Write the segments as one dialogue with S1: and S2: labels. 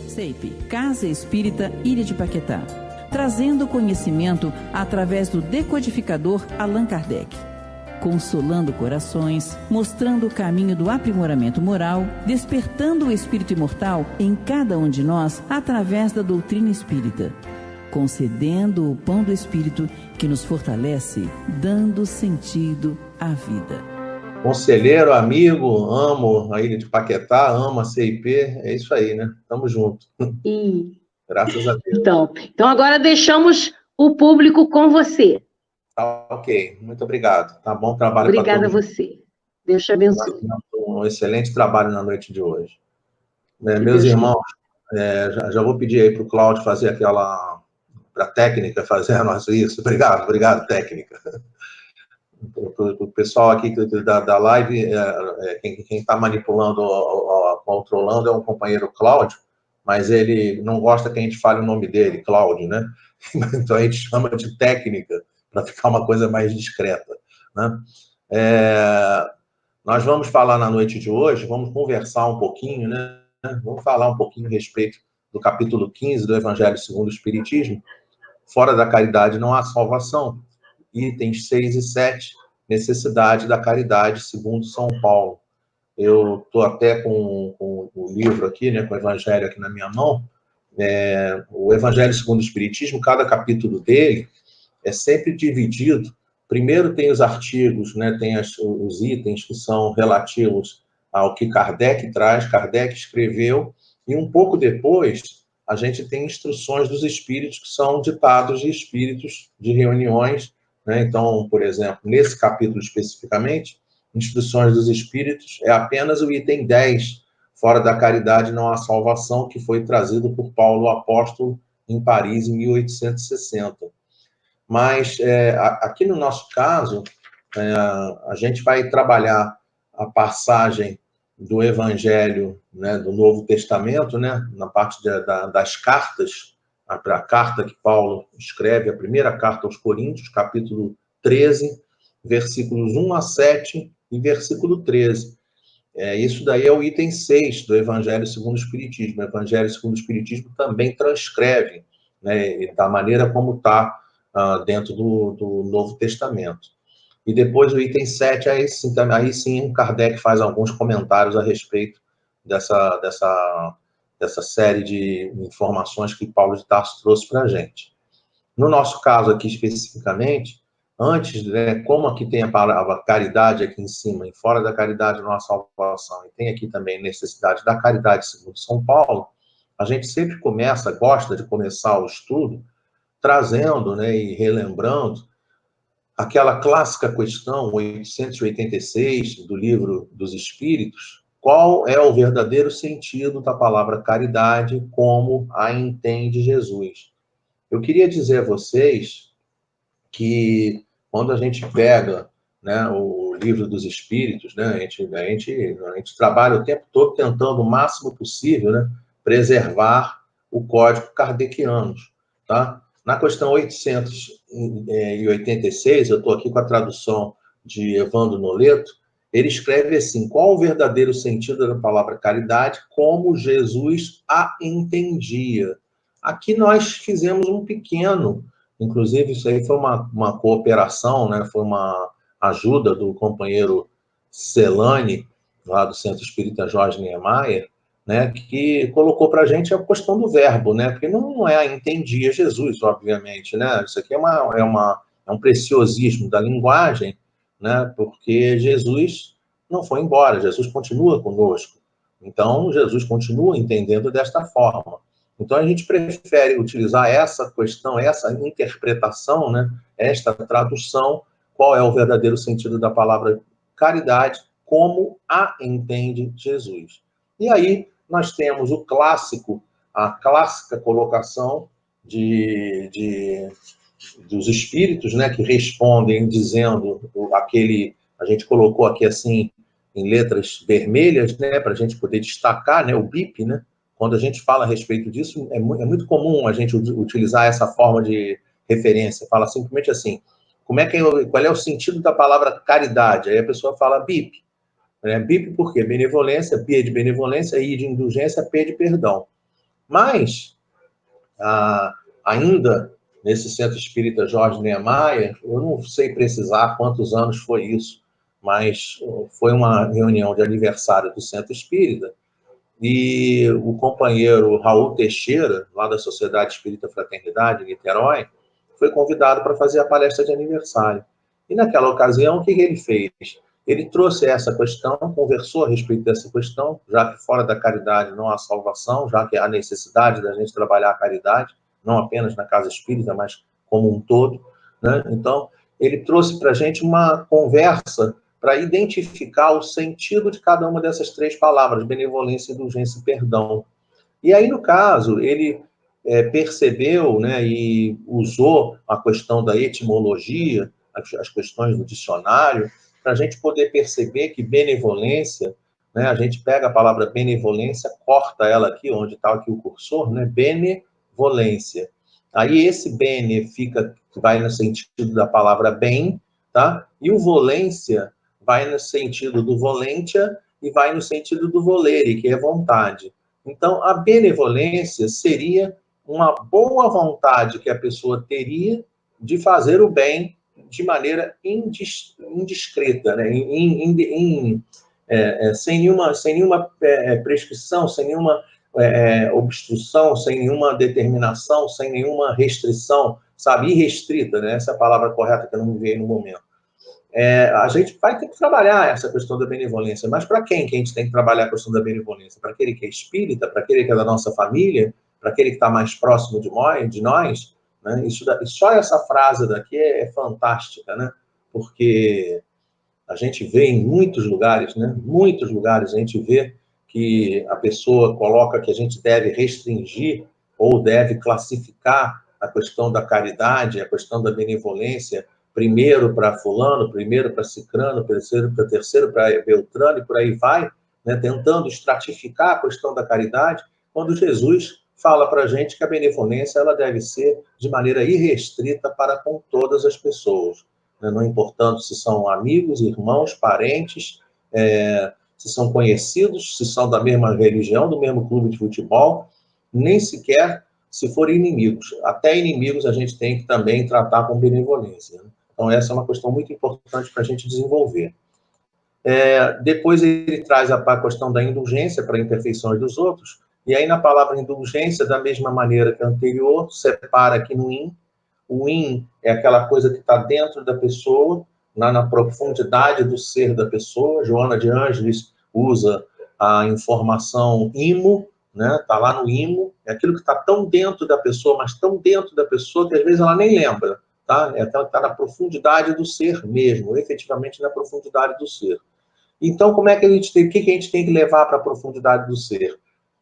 S1: CEIP, Casa Espírita Ilha de Paquetá, trazendo conhecimento através do decodificador Allan Kardec, consolando corações, mostrando o caminho do aprimoramento moral, despertando o espírito imortal em cada um de nós através da doutrina espírita, concedendo o pão do espírito que nos fortalece, dando sentido à vida.
S2: Conselheiro, amigo, amo a Ilha de Paquetá, amo a CIP, é isso aí, né? Tamo junto. Graças a Deus.
S3: Então agora deixamos o público com você.
S2: Tá, ok, muito obrigado. Tá bom trabalho para todos.
S3: Obrigada a você. Deus te abençoe.
S2: Um excelente trabalho na noite de hoje. Meus irmãos, já vou pedir aí para o Cláudio fazer aquela... para a técnica fazer isso. Obrigado, técnica. O pessoal aqui da live, quem está manipulando, controlando é o companheiro Cláudio, mas ele não gosta que a gente fale o nome dele, Cláudio, né? Então a gente chama de técnica, para ficar uma coisa mais discreta, né? Nós vamos falar na noite de hoje, vamos conversar um pouquinho, né? Vamos falar um pouquinho a respeito do capítulo 15 do Evangelho segundo o Espiritismo. Fora da caridade não há salvação. Itens 6 e 7, necessidade da caridade segundo São Paulo. Eu estou até com o livro aqui, né, com o Evangelho aqui na minha mão. O Evangelho segundo o Espiritismo, cada capítulo dele é sempre dividido. Primeiro tem os artigos, né, tem os itens que são relativos ao que Kardec traz, Kardec escreveu, e um pouco depois a gente tem instruções dos espíritos, que são ditados de espíritos de reuniões, né? Então, por exemplo, nesse capítulo especificamente, instruções dos espíritos é apenas o item 10, fora da caridade não há salvação, que foi trazido por Paulo o Apóstolo em Paris em 1860. Mas aqui no nosso caso, a gente vai trabalhar a passagem do Evangelho, né, do Novo Testamento, né, na parte das cartas, a carta que Paulo escreve, a primeira carta aos Coríntios, capítulo 13, versículos 1 a 7 e versículo 13. Isso daí é o item 6 do Evangelho segundo o Espiritismo. O Evangelho segundo o Espiritismo também transcreve, né, da maneira como está dentro do Novo Testamento. E depois o item 7, aí sim Kardec faz alguns comentários a respeito dessa série de informações que Paulo de Tarso trouxe para a gente. No nosso caso aqui especificamente, antes, né, como aqui tem a palavra caridade aqui em cima, e fora da caridade não há salvação, e tem aqui também necessidade da caridade segundo São Paulo, a gente sempre gosta de começar o estudo trazendo, né, e relembrando aquela clássica questão 886 do Livro dos Espíritos: qual é o verdadeiro sentido da palavra caridade como a entende Jesus? Eu queria dizer a vocês que quando a gente pega, né, o Livro dos Espíritos, né, a gente trabalha o tempo todo tentando o máximo possível, né, preservar o código kardeciano, tá? Na questão 886, eu estou aqui com a tradução de Evandro Noleto, ele escreve assim: qual o verdadeiro sentido da palavra caridade, como Jesus a entendia? Aqui nós fizemos um pequeno, inclusive isso aí foi uma cooperação, né? Foi uma ajuda do companheiro Celane, lá do Centro Espírita Jorge Niemeyer, né, que colocou para a gente a questão do verbo, né, porque não entendia Jesus, obviamente, né, isso aqui é um preciosismo da linguagem, né, porque Jesus não foi embora, Jesus continua conosco, então Jesus continua entendendo desta forma. Então a gente prefere utilizar essa questão, essa interpretação, né, esta tradução, qual é o verdadeiro sentido da palavra caridade, como a entende Jesus. E aí nós temos a clássica colocação dos espíritos, né, que respondem dizendo a gente colocou aqui assim, em letras vermelhas, né, para a gente poder destacar, né, o BIP, né, quando a gente fala a respeito disso, é muito comum a gente utilizar essa forma de referência, fala simplesmente assim: qual é o sentido da palavra caridade? Aí a pessoa fala BIP. BIP por quê? Benevolência, B de benevolência, I de indulgência, P de perdão. Mas, ainda nesse Centro Espírita Jorge Niemeyer, eu não sei precisar quantos anos foi isso, mas foi uma reunião de aniversário do Centro Espírita, e o companheiro Raul Teixeira, lá da Sociedade Espírita Fraternidade, em Niterói, foi convidado para fazer a palestra de aniversário. E naquela ocasião, o que ele fez? Ele trouxe essa questão, conversou a respeito dessa questão, já que fora da caridade não há salvação, já que há necessidade da gente trabalhar a caridade, não apenas na casa espírita, mas como um todo, né? Então, ele trouxe para a gente uma conversa para identificar o sentido de cada uma dessas três palavras, benevolência, indulgência e perdão. E aí, no caso, ele percebeu, né, e usou a questão da etimologia, as questões do dicionário, para a gente poder perceber que benevolência, né, a gente pega a palavra benevolência, corta ela aqui, onde está aqui o cursor, né, benevolência. Aí esse bene fica, vai no sentido da palavra bem, tá? E o volência vai no sentido do volentia e vai no sentido do volere, que é vontade. Então, a benevolência seria uma boa vontade que a pessoa teria de fazer o bem de maneira indiscreta, né? Sem nenhuma prescrição, sem nenhuma obstrução, sem nenhuma determinação, sem nenhuma restrição, sabe? Irrestrita, né? Essa é a palavra correta que eu não me veio no momento. A gente vai ter que trabalhar essa questão da benevolência, mas para quem que a gente tem que trabalhar a questão da benevolência? Para aquele que é espírita, para aquele que é da nossa família, para aquele que está mais próximo de nós, né? Só essa frase daqui é fantástica, né? Porque a gente vê em muitos lugares, né? Muitos lugares a gente vê que a pessoa coloca que a gente deve restringir ou deve classificar a questão da caridade, a questão da benevolência, primeiro para fulano, primeiro para cicrano, terceiro para beltrano, e por aí vai, né? Tentando estratificar a questão da caridade, quando Jesus fala para a gente que a benevolência ela deve ser de maneira irrestrita para com todas as pessoas, né? Não importando se são amigos, irmãos, parentes, se são conhecidos, se são da mesma religião, do mesmo clube de futebol, nem sequer se forem inimigos. Até inimigos a gente tem que também tratar com benevolência, né? Então, essa é uma questão muito importante para a gente desenvolver. Depois ele traz a questão da indulgência para imperfeições dos outros, e aí na palavra indulgência, da mesma maneira que a anterior, separa aqui no in. O in é aquela coisa que está dentro da pessoa, na profundidade do ser da pessoa. Joana de Ângeles usa a informação imo, né? Está lá no imo, é aquilo que está tão dentro da pessoa, mas tão dentro da pessoa que às vezes ela nem lembra, tá? É aquela que está na profundidade do ser mesmo, efetivamente na profundidade do ser. Então, como é que a gente tem, o que a gente tem que levar para a profundidade do ser?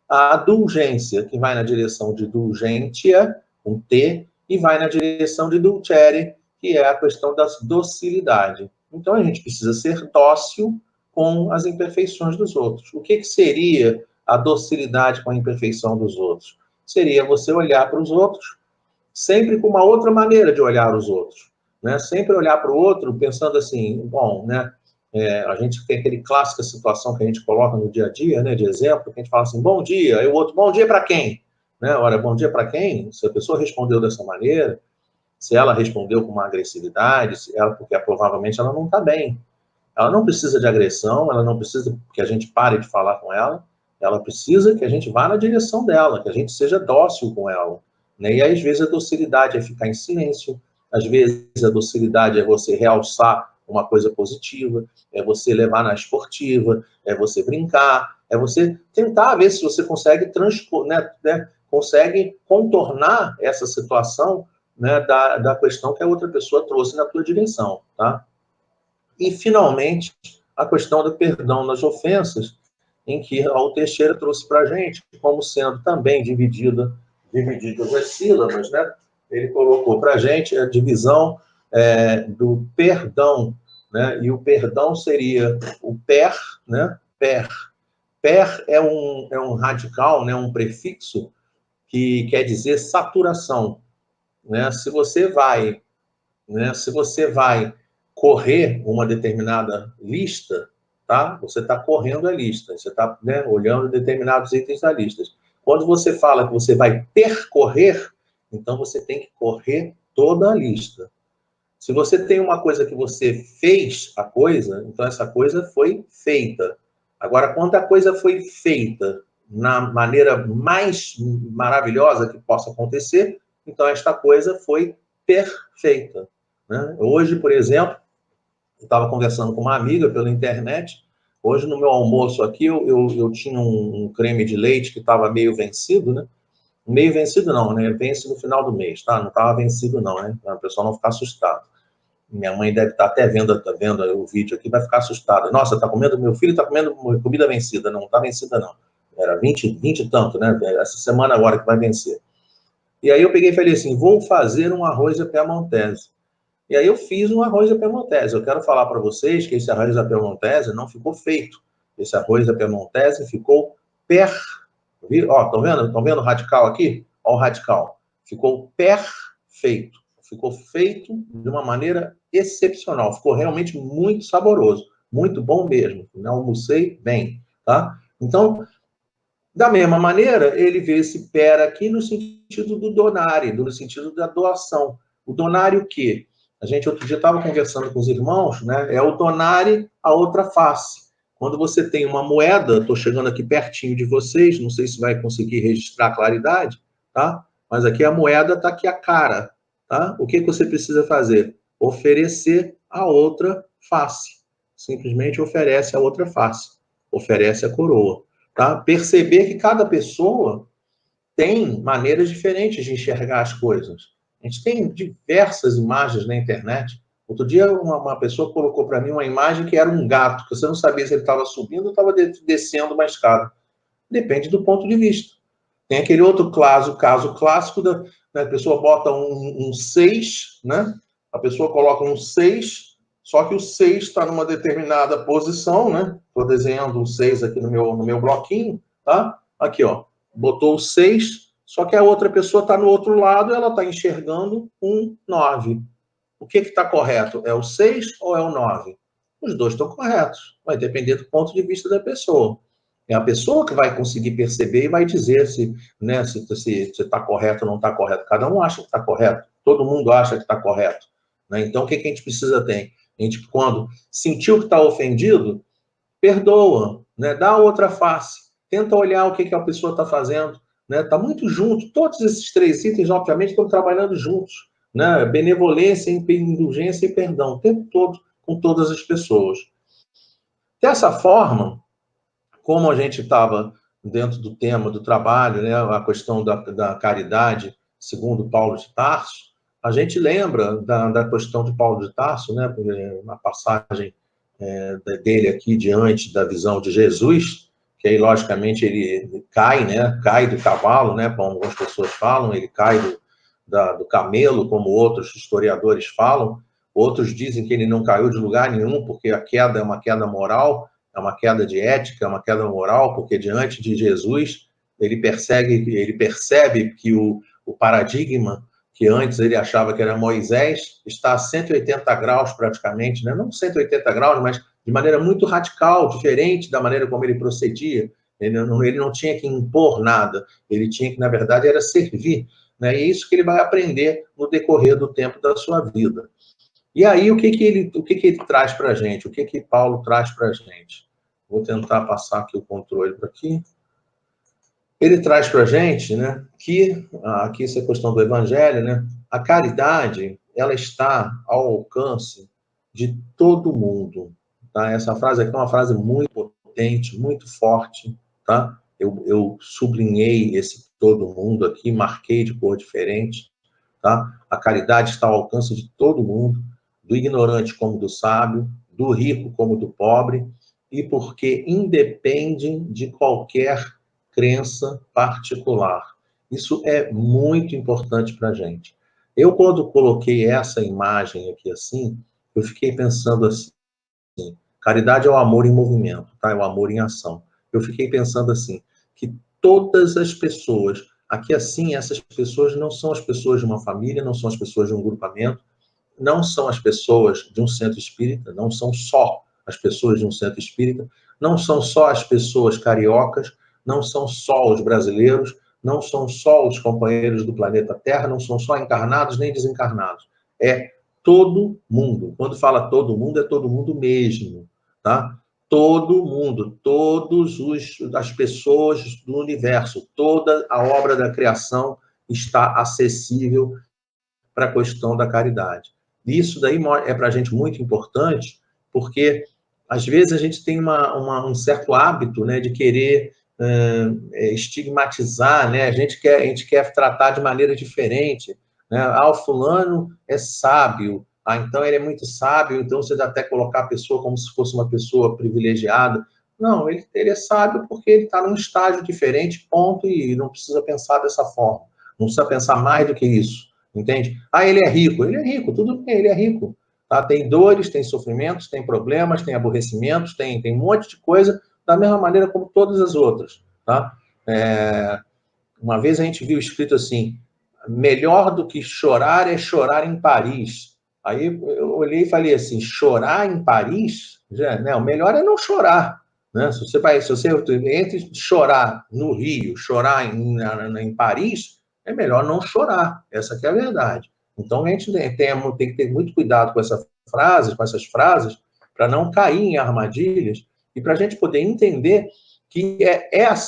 S2: A indulgência, que vai na direção de indulgentia, um T, e vai na direção de dulcere, que é a questão da docilidade. Então, a gente precisa ser dócil com as imperfeições dos outros. O que seria a docilidade com a imperfeição dos outros? Seria você olhar para os outros sempre com uma outra maneira de olhar os outros, né? Sempre olhar para o outro pensando assim, bom, né? A gente tem aquele clássica situação que a gente coloca no dia a dia, né? De exemplo, que a gente fala assim, bom dia, e o outro, bom dia para quem? Né? Ora, bom dia para quem? Se a pessoa respondeu dessa maneira, se ela respondeu com uma agressividade, porque provavelmente ela não está bem. Ela não precisa de agressão, ela não precisa que a gente pare de falar com ela precisa que a gente vá na direção dela, que a gente seja dócil com ela, né? E aí, às vezes a docilidade é ficar em silêncio, às vezes a docilidade é você realçar uma coisa positiva, é você levar na esportiva, é você brincar, é você tentar ver se você consegue consegue contornar essa situação, né, da questão que a outra pessoa trouxe na tua direção, tá? E, finalmente, a questão do perdão nas ofensas, em que Raul Teixeira trouxe para a gente, como sendo também divididas as sílabas, né? Ele colocou para a gente a divisão do perdão, né? E o perdão seria o per, né? Per. Per é um radical, né? Um prefixo que quer dizer saturação, né? Se você vai correr uma determinada lista, tá? Você está correndo a lista, você está, né, olhando determinados itens da lista. Quando você fala que você vai percorrer, então você tem que correr toda a lista. Se você tem uma coisa que você fez a coisa, então essa coisa foi feita. Agora, quando a coisa foi feita na maneira mais maravilhosa que possa acontecer, então esta coisa foi perfeita, né? Hoje, por exemplo, eu estava conversando com uma amiga pela internet. Hoje, no meu almoço aqui, eu tinha um creme de leite que estava meio vencido, né? Meio vencido não, né? Vence no final do mês, tá? Não estava vencido não, né? Para o pessoal não ficar assustado. Minha mãe deve estar até vendo o vídeo aqui, vai ficar assustada. Nossa, meu filho está comendo comida vencida. Não está vencida não. Era 20 e tanto, né? Essa semana agora que vai vencer. E aí eu peguei e falei assim, vou fazer um arroz à piemontese. E aí eu fiz um arroz à piemontese. Eu quero falar para vocês que esse arroz à piemontese não ficou feito. Esse arroz à piemontese ficou Ó, estão vendo? Estão vendo o radical aqui? Ó o radical. Ficou perfeito. Ficou feito de uma maneira excepcional. Ficou realmente muito saboroso. Muito bom mesmo. Eu almocei bem, tá? Então, da mesma maneira, ele vê esse per aqui no sentido do donare, no sentido da doação. O donare o quê? A gente outro dia estava conversando com os irmãos, né? É o donare a outra face. Quando você tem uma moeda, estou chegando aqui pertinho de vocês, não sei se vai conseguir registrar a claridade, tá? Mas aqui a moeda está aqui a cara, tá? O que você precisa fazer? Oferecer a outra face. Simplesmente oferece a outra face. Oferece a coroa, tá? Perceber que cada pessoa tem maneiras diferentes de enxergar as coisas. A gente tem diversas imagens na internet. Outro dia, uma pessoa colocou para mim uma imagem que era um gato, que você não sabia se ele estava subindo ou estava descendo uma escada. Depende do ponto de vista. Tem aquele outro caso clássico da pessoa bota um 6, né? A pessoa coloca um 6, só que o 6 está numa determinada posição, né? Estou desenhando o 6 aqui no meu bloquinho, tá? Aqui, ó. Botou o 6, só que a outra pessoa está no outro lado e ela está enxergando um 9. O que está correto? É o 6 ou é o 9? Os dois estão corretos. Vai depender do ponto de vista da pessoa. É a pessoa que vai conseguir perceber e vai dizer se está correto ou não está correto. Cada um acha que está correto. Todo mundo acha que está correto, né? Então, o que a gente precisa ter? A gente, quando sentiu que está ofendido, perdoa, né? Dá a outra face. Tenta olhar o que a pessoa está fazendo. Está muito junto. Todos esses 3 itens, obviamente, estão trabalhando juntos, né? Benevolência, indulgência e perdão. O tempo todo, com todas as pessoas. Dessa forma, como a gente estava dentro do tema do trabalho, né, a questão da caridade, segundo Paulo de Tarso, a gente lembra da questão de Paulo de Tarso, né, uma passagem dele aqui diante da visão de Jesus, que aí, logicamente, ele cai, né, cai do cavalo, né, como algumas pessoas falam, ele cai do camelo, como outros historiadores falam. Outros dizem que ele não caiu de lugar nenhum, porque a queda é uma queda moral, é uma queda de ética, é uma queda moral, porque diante de Jesus, ele percebe que o paradigma que antes ele achava que era Moisés está a 180 graus praticamente, né? Não 180 graus, mas de maneira muito radical, diferente da maneira como ele procedia. Ele não tinha que impor nada, ele tinha que, na verdade, era servir, né? E é isso que ele vai aprender no decorrer do tempo da sua vida. E aí, o que ele traz para a gente? O que Paulo traz para a gente? Vou tentar passar aqui o controle para aqui. Ele traz para a gente, né, que, aqui essa questão do evangelho, né, a caridade, ela está ao alcance de todo mundo. Tá? Essa frase aqui é uma frase muito potente, muito forte. Tá? Eu sublinhei esse todo mundo aqui, marquei de cor diferente. Tá? A caridade está ao alcance de todo mundo, do ignorante como do sábio, do rico como do pobre, e porque independe de qualquer crença particular. Isso é muito importante para a gente. Eu, quando coloquei essa imagem aqui assim, eu fiquei pensando assim, caridade é o amor em movimento, tá? É o amor em ação. Eu fiquei pensando assim, que todas as pessoas, aqui assim, essas pessoas não são as pessoas de uma família, não são as pessoas de um grupamento, não são as pessoas de um centro espírita, não são só as pessoas de um centro espírita, não são só as pessoas cariocas, não são só os brasileiros, não são só os companheiros do planeta Terra, não são só encarnados nem desencarnados. É todo mundo. Quando fala todo mundo, é todo mundo mesmo, tá? Todo mundo, todas as pessoas do universo, toda a obra da criação está acessível para a questão da caridade. Isso daí é para a gente muito importante, porque às vezes a gente tem um certo hábito, né, de querer estigmatizar, né? A gente quer tratar de maneira diferente, né? O fulano é sábio, então ele é muito sábio, então você deve até colocar a pessoa como se fosse uma pessoa privilegiada. Não, ele é sábio porque ele está num estágio diferente, ponto, e não precisa pensar dessa forma. Não precisa pensar mais do que isso, entende? Ele é rico, tudo bem, ele é rico. Tá? Tem dores, tem sofrimentos, tem problemas, tem aborrecimentos, tem um monte de coisa, da mesma maneira como todas as outras. Tá? Uma vez a gente viu escrito assim, melhor do que chorar é chorar em Paris. Aí eu olhei e falei assim, chorar em Paris? Né? O melhor é não chorar. Né? Se você entre chorar no Rio, chorar em Paris, é melhor não chorar. Essa que é a verdade. Então, a gente tem que ter muito cuidado com essas frases, para não cair em armadilhas e para a gente poder entender que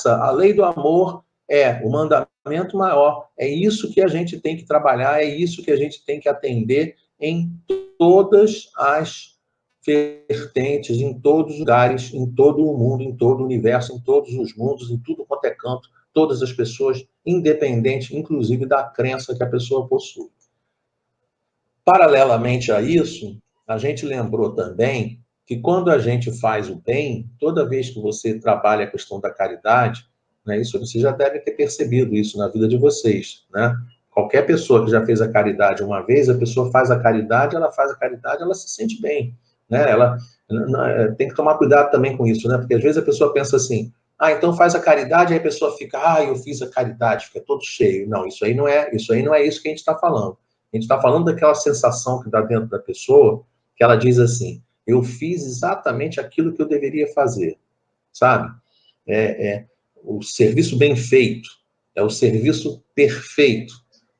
S2: a lei do amor é o mandamento maior. É isso que a gente tem que trabalhar, é isso que a gente tem que atender em todas as vertentes, em todos os lugares, em todo o mundo, em todo o universo, em todos os mundos, em tudo quanto é canto, todas as pessoas, independente, inclusive, da crença que a pessoa possui. Paralelamente a isso, a gente lembrou também que quando a gente faz o bem, toda vez que você trabalha a questão da caridade, né, isso você já deve ter percebido isso na vida de vocês, né? Qualquer pessoa que já fez a caridade uma vez, a pessoa faz a caridade, ela se sente bem, né? Ela tem que tomar cuidado também com isso, né? Porque às vezes a pessoa pensa assim, então faz a caridade, aí a pessoa fica, eu fiz a caridade, fica todo cheio. Não, isso aí não é isso que a gente está falando. A gente está falando daquela sensação que está dentro da pessoa, que ela diz assim, eu fiz exatamente aquilo que eu deveria fazer, sabe? O serviço bem feito, é o serviço perfeito.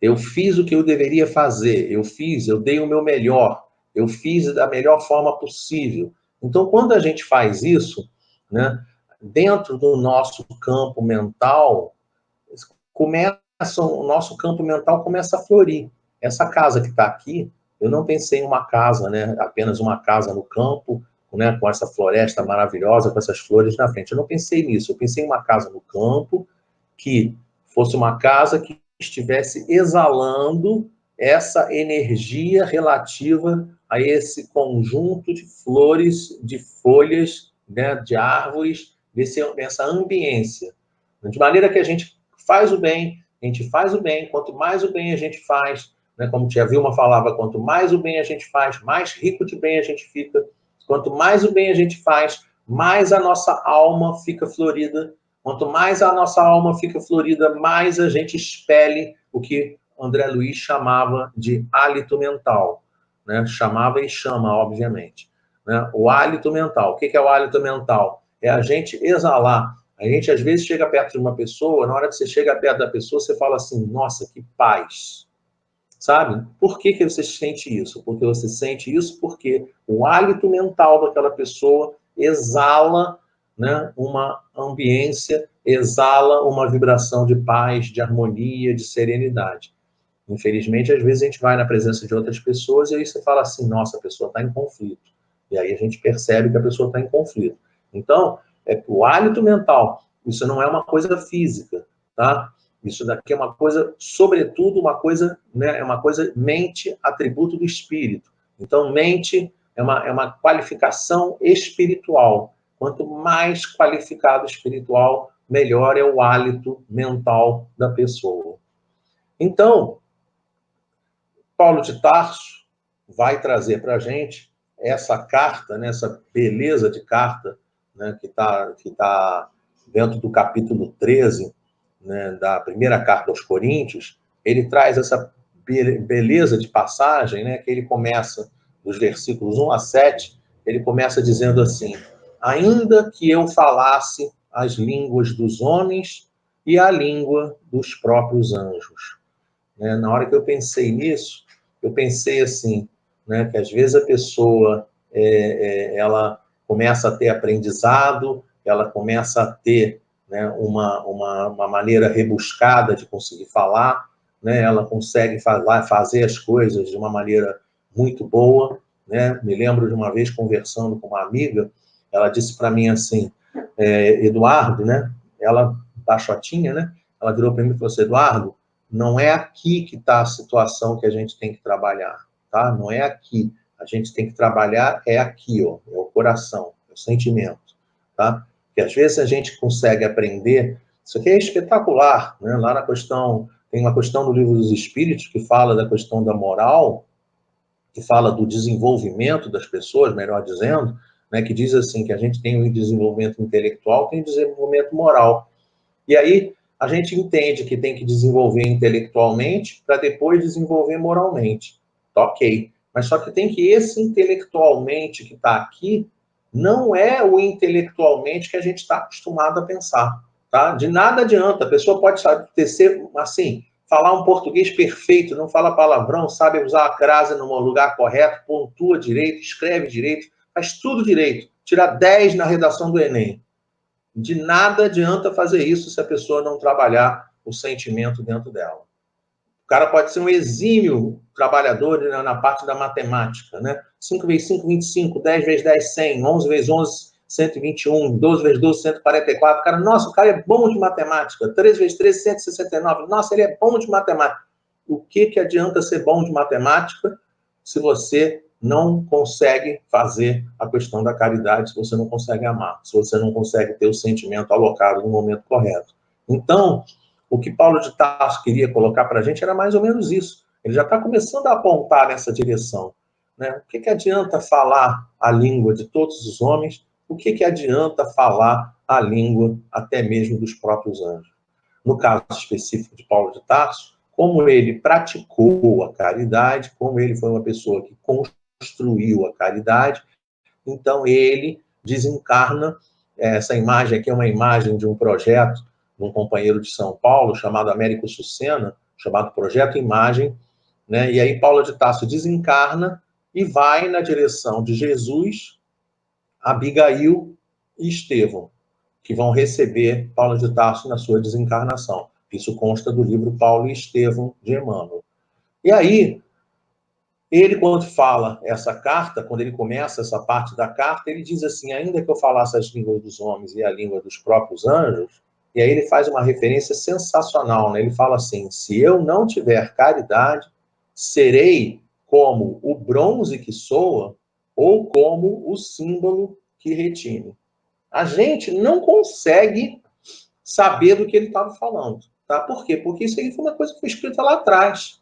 S2: Eu fiz o que eu deveria fazer, eu dei o meu melhor, eu fiz da melhor forma possível. Então, quando a gente faz isso, né, dentro do nosso campo mental, o nosso campo mental começa a florir. Essa casa que está aqui, eu não pensei em uma casa, né, apenas uma casa no campo, né, com essa floresta maravilhosa, com essas flores na frente. Eu não pensei nisso, eu pensei em uma casa no campo, que fosse uma casa que estivesse exalando essa energia relativa a esse conjunto de flores, de folhas, né, de árvores, dessa ambiência. De maneira que a gente faz o bem, quanto mais o bem a gente faz, né, como Tia Vilma falava, quanto mais o bem a gente faz, mais rico de bem a gente fica. Quanto mais o bem a gente faz, mais a nossa alma fica florida. Quanto mais a nossa alma fica florida, mais a gente expele o que André Luiz chamava de hálito mental. Né? Chamava e chama, obviamente. Né? O hálito mental. O que é o hálito mental? É a gente exalar. A gente, às vezes, chega perto de uma pessoa, na hora que você chega perto da pessoa, você fala assim, nossa, que paz. Sabe? Por que você sente isso? Porque você sente isso porque o hálito mental daquela pessoa exala, né, uma ambiência, exala uma vibração de paz, de harmonia, de serenidade. Infelizmente, às vezes a gente vai na presença de outras pessoas e aí você fala assim, nossa, a pessoa está em conflito. E aí a gente percebe que a pessoa está em conflito. Então, o hálito mental, isso não é uma coisa física, tá? Isso daqui é uma coisa, sobretudo, uma coisa, né, é uma coisa, mente, atributo do espírito. Então, mente é uma qualificação espiritual. Quanto mais qualificado espiritual, melhor é o hálito mental da pessoa. Então, Paulo de Tarso vai trazer para a gente essa carta, né, essa beleza de carta, né, que tá dentro do capítulo 13, né, da primeira carta aos Coríntios. Ele traz essa beleza de passagem, né, que ele começa, dos versículos 1 a 7, ele começa dizendo assim, ainda que eu falasse as línguas dos homens e a língua dos próprios anjos. Né? Na hora que eu pensei nisso, eu pensei assim, né, que às vezes a pessoa ela começa a ter aprendizado, ela começa a ter, né, uma maneira rebuscada de conseguir falar, né, ela consegue fazer as coisas de uma maneira muito boa, né? Me lembro de uma vez conversando com uma amiga, ela disse para mim assim, Eduardo, né, ela baixotinha, né, ela virou para mim e falou assim, Eduardo, não é aqui que está a situação que a gente tem que trabalhar, tá? Não é aqui. A gente tem que trabalhar aqui, ó, é o coração, é o sentimento, tá? Porque às vezes a gente consegue aprender, isso aqui é espetacular, né? Lá na questão, tem uma questão do Livro dos Espíritos que fala da questão da moral, que fala do desenvolvimento das pessoas, melhor dizendo, né? Que diz assim, que a gente tem o desenvolvimento intelectual, tem o desenvolvimento moral. E aí, a gente entende que tem que desenvolver intelectualmente para depois desenvolver moralmente. Tá, ok. Mas só que tem que esse intelectualmente que está aqui não é o intelectualmente que a gente está acostumado a pensar. Tá? De nada adianta. A pessoa pode ser assim, falar um português perfeito, não fala palavrão, sabe usar a crase no lugar correto, pontua direito, escreve direito, faz tudo direito. Tirar 10 na redação do Enem. De nada adianta fazer isso se a pessoa não trabalhar o sentimento dentro dela. O cara pode ser um exímio trabalhador na parte da matemática, né? 5 vezes 5, 25, 10 vezes 10, 100, 11 vezes 11, 121, 12 vezes 12, 144. Cara, nossa, o cara é bom de matemática. 3 vezes 3, 169. Nossa, ele é bom de matemática. O que adianta ser bom de matemática se você não consegue fazer a questão da caridade, se você não consegue amar, se você não consegue ter o sentimento alocado no momento correto. Então, o que Paulo de Tarso queria colocar para a gente era mais ou menos isso. Ele já está começando a apontar nessa direção. Né? O que adianta falar a língua de todos os homens? O que adianta falar a língua até mesmo dos próprios anjos? No caso específico de Paulo de Tarso, como ele praticou a caridade, como ele foi uma pessoa que construiu a caridade, então ele desencarna. Essa imagem aqui é uma imagem de um projeto de um companheiro de São Paulo, chamado Américo Sucena, chamado Projeto Imagem, né? E aí Paulo de Tarso desencarna e vai na direção de Jesus, Abigail e Estevão, que vão receber Paulo de Tarso na sua desencarnação. Isso consta do livro Paulo e Estevão, de Emmanuel. E aí, ele, quando fala essa carta, quando ele começa essa parte da carta, ele diz assim, ainda que eu falasse as línguas dos homens e a língua dos próprios anjos, e aí ele faz uma referência sensacional, né? Ele fala assim, se eu não tiver caridade, serei como o bronze que soa ou como o símbolo que retine. A gente não consegue saber do que ele estava falando, tá? Por quê? Porque isso aí foi uma coisa que foi escrita lá atrás,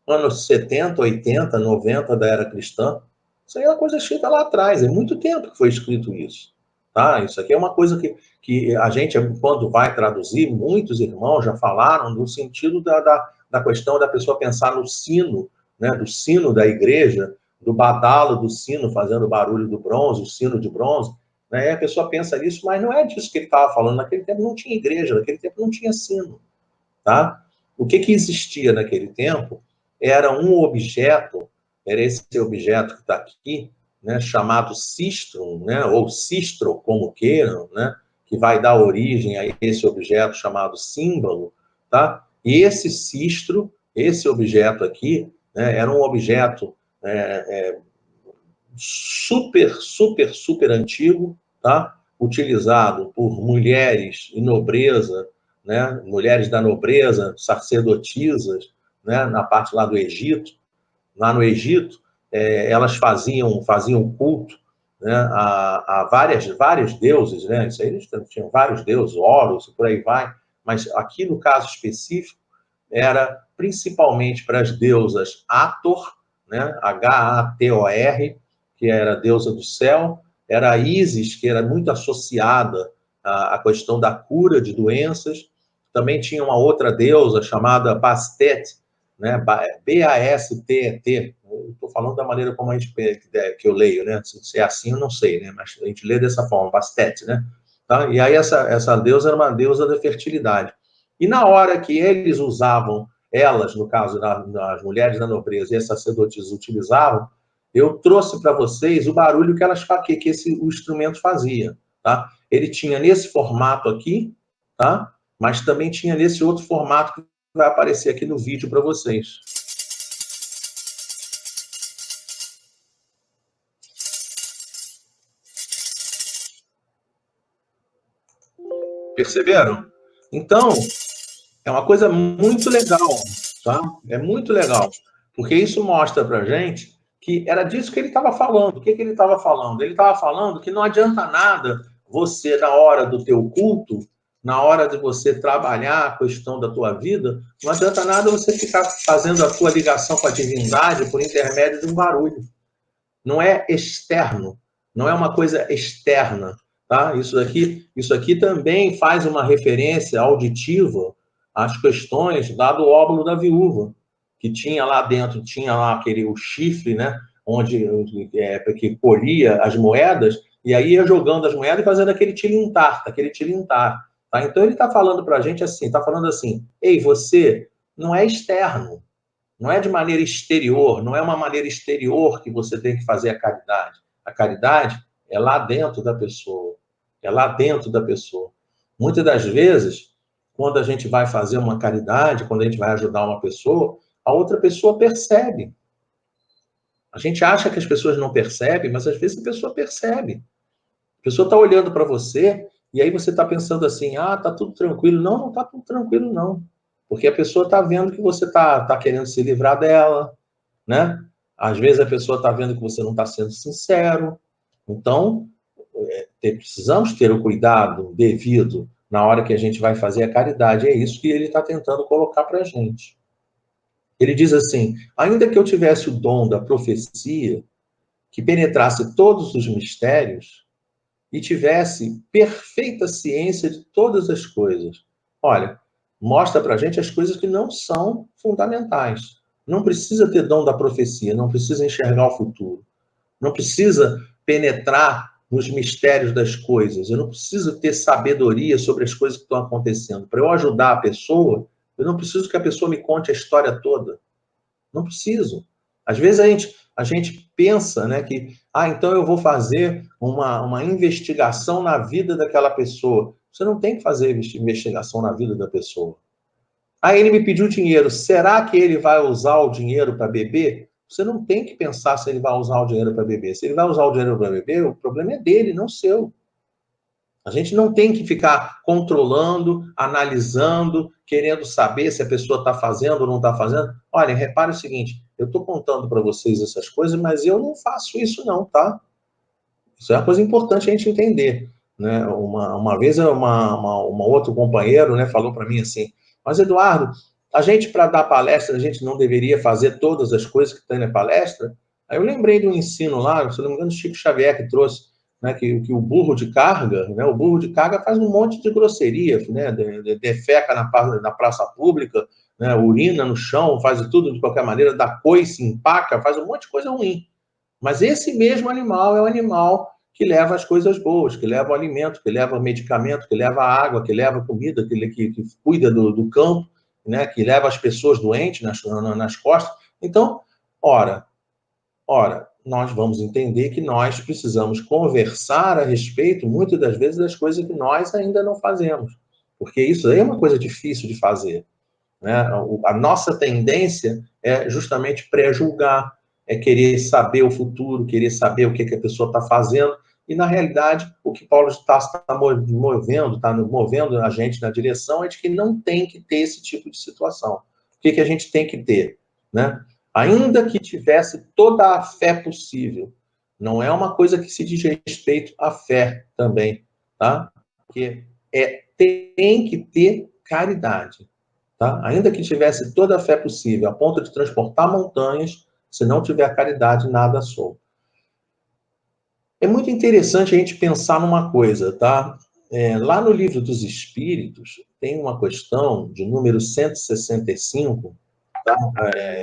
S2: anos 70, 80, 90 da era cristã. Isso aí é uma coisa escrita lá atrás, é muito tempo que foi escrito isso. Tá? Isso aqui é uma coisa que a gente, quando vai traduzir, muitos irmãos já falaram no sentido da questão da pessoa pensar no sino, né? Do sino da igreja, do badalo do sino fazendo barulho do bronze, o sino de bronze. Né? E a pessoa pensa nisso, mas não é disso que ele estava falando. Naquele tempo não tinha igreja, naquele tempo não tinha sino. Tá? O que existia naquele tempo era um objeto, era esse objeto que está aqui, né, chamado sistrum, né, ou sistro, como queiram, né, que vai dar origem a esse objeto chamado símbolo, tá? E esse sistro, esse objeto aqui, né, era um objeto super antigo, tá? Utilizado por mulheres e nobreza, né? Mulheres da nobreza, sacerdotisas, né? Na parte lá do Egito. Lá no Egito, elas faziam culto, né? a vários deuses, né? Isso aí eles tinham vários deuses, Horus, por aí vai. Mas aqui no caso específico, era principalmente para as deusas Hathor, né? H-A-T-O-R, que era a deusa do céu, era a Ísis, que era muito associada à questão da cura de doenças. Também tinha uma outra deusa chamada Bastet, né? B-A-S-T-E-T. Estou falando da maneira como a gente, que eu leio, né? Se é assim, eu não sei, né? Mas a gente lê dessa forma, Bastet, né? tá? E aí essa deusa era uma deusa da fertilidade. E na hora que eles usavam, elas, no caso, das mulheres da nobreza e as sacerdotisas utilizavam, eu trouxe para vocês o barulho que o instrumento fazia, tá? Ele tinha nesse formato aqui, tá? Mas também tinha nesse outro formato que vai aparecer aqui no vídeo para vocês. Perceberam? Então, é uma coisa muito legal, tá? É muito legal, porque isso mostra pra gente que era disso que ele estava falando. O que ele estava falando? Ele estava falando que não adianta nada você, na hora do teu culto, na hora de você trabalhar a questão da tua vida, não adianta nada você ficar fazendo a tua ligação com a divindade por intermédio de um barulho. Não é externo, não é uma coisa externa, tá? Isso aqui também faz uma referência auditiva às questões lá do óbolo da viúva, que tinha lá dentro, tinha lá o chifre, né? Que colhia as moedas, e aí ia jogando as moedas e fazendo aquele tilintar. Tá? Então ele está falando para a gente assim, está falando assim, ei, você não é externo, não é de maneira exterior, não é uma maneira exterior que você tem que fazer a caridade. A caridade é lá dentro da pessoa. É lá dentro da pessoa. Muitas das vezes, quando a gente vai fazer uma caridade, quando a gente vai ajudar uma pessoa, a outra pessoa percebe. A gente acha que as pessoas não percebem, mas às vezes a pessoa percebe. A pessoa está olhando para você e aí você está pensando assim, tá tudo tranquilo. Não, não está tudo tranquilo, não. Porque a pessoa está vendo que você está querendo se livrar dela, né? Às vezes a pessoa está vendo que você não está sendo sincero. Então, precisamos ter o cuidado devido na hora que a gente vai fazer a caridade. É isso que ele está tentando colocar para a gente. Ele diz assim, ainda que eu tivesse o dom da profecia, que penetrasse todos os mistérios, e tivesse perfeita ciência de todas as coisas. Olha, mostra para a gente as coisas que não são fundamentais. Não precisa ter dom da profecia, não precisa enxergar o futuro, não precisa penetrar nos mistérios das coisas, eu não preciso ter sabedoria sobre as coisas que estão acontecendo. Para eu ajudar a pessoa, eu não preciso que a pessoa me conte a história toda. Não preciso. Às vezes a gente pensa, né, que, então eu vou fazer uma investigação na vida daquela pessoa. Você não tem que fazer investigação na vida da pessoa. Ele me pediu dinheiro. Será que ele vai usar o dinheiro para beber? Você não tem que pensar se ele vai usar o dinheiro para beber. Se ele vai usar o dinheiro para beber, o problema é dele, não seu. A gente não tem que ficar controlando, analisando, querendo saber se a pessoa está fazendo ou não está fazendo. Olha, repare o seguinte, eu estou contando para vocês essas coisas, mas eu não faço isso não, tá? Isso é uma coisa importante a gente entender. Né? Uma vez, outro companheiro, né, falou para mim assim, mas Eduardo, a gente, para dar palestra, a gente não deveria fazer todas as coisas que tem na palestra? Aí eu lembrei de um ensino lá, se não me engano, Chico Xavier que trouxe, né, que o burro de carga, né, o burro de carga faz um monte de grosseria, né, defeca na praça pública, né, urina no chão, faz tudo de qualquer maneira, dá coice, empaca, faz um monte de coisa ruim. Mas esse mesmo animal é um animal que leva as coisas boas, que leva o alimento, que leva o medicamento, que leva a água, que leva a comida, que cuida do campo, né, que leva as pessoas doentes nas costas. Então, ora, nós vamos entender que nós precisamos conversar a respeito, muitas das vezes, das coisas que nós ainda não fazemos. Porque isso aí é uma coisa difícil de fazer. Né? A nossa tendência é justamente pré-julgar, é querer saber o futuro, querer saber o que a pessoa está fazendo. E, na realidade, o que Paulo está movendo a gente na direção é de que não tem que ter esse tipo de situação. O que a gente tem que ter? Né? Ainda que tivesse toda a fé possível, não é uma coisa que se diz respeito à fé também, tá? Porque tem que ter caridade, tá? Ainda que tivesse toda a fé possível, a ponto de transportar montanhas, se não tiver caridade, nada sou. É muito interessante a gente pensar numa coisa, tá? Lá no Livro dos Espíritos, tem uma questão de número 165, tá?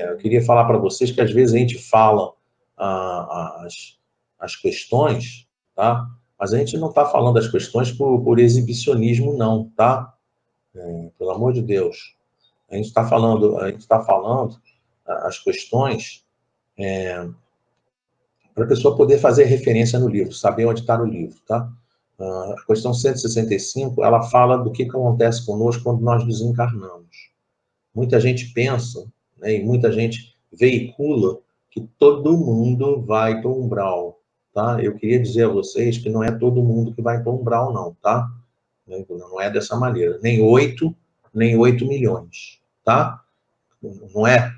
S2: Eu queria falar para vocês que às vezes a gente fala as questões, tá? Mas a gente não está falando das questões por exibicionismo, não, tá? Pelo amor de Deus. A gente está falando as questões para a pessoa poder fazer referência no livro, saber onde está no livro, tá? A questão 165, ela fala do que acontece conosco quando nós desencarnamos. Muita gente pensa, né, e muita gente veicula que todo mundo vai para o umbral, tá? Eu queria dizer a vocês que não é todo mundo que vai para o umbral, não, tá? Não é dessa maneira. Nem 8 milhões, tá? Não é,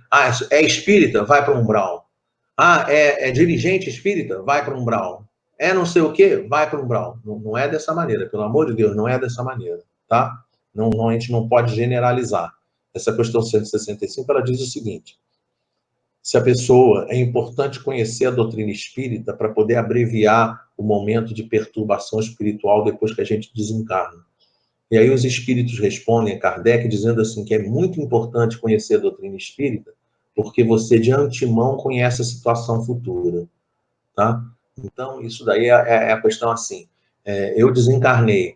S2: é espírita, vai para o umbral. É dirigente espírita, vai para o umbral. É não sei o quê, vai para o umbral. Não é dessa maneira, pelo amor de Deus, não é dessa maneira, tá? Não, a gente não pode generalizar. Essa questão 165, ela diz o seguinte: se a pessoa, é importante conhecer a doutrina espírita para poder abreviar o momento de perturbação espiritual depois que a gente desencarna. E aí os espíritos respondem a Kardec dizendo assim que é muito importante conhecer a doutrina espírita porque você de antemão conhece a situação futura, tá? Então, isso daí é a questão assim, eu desencarnei,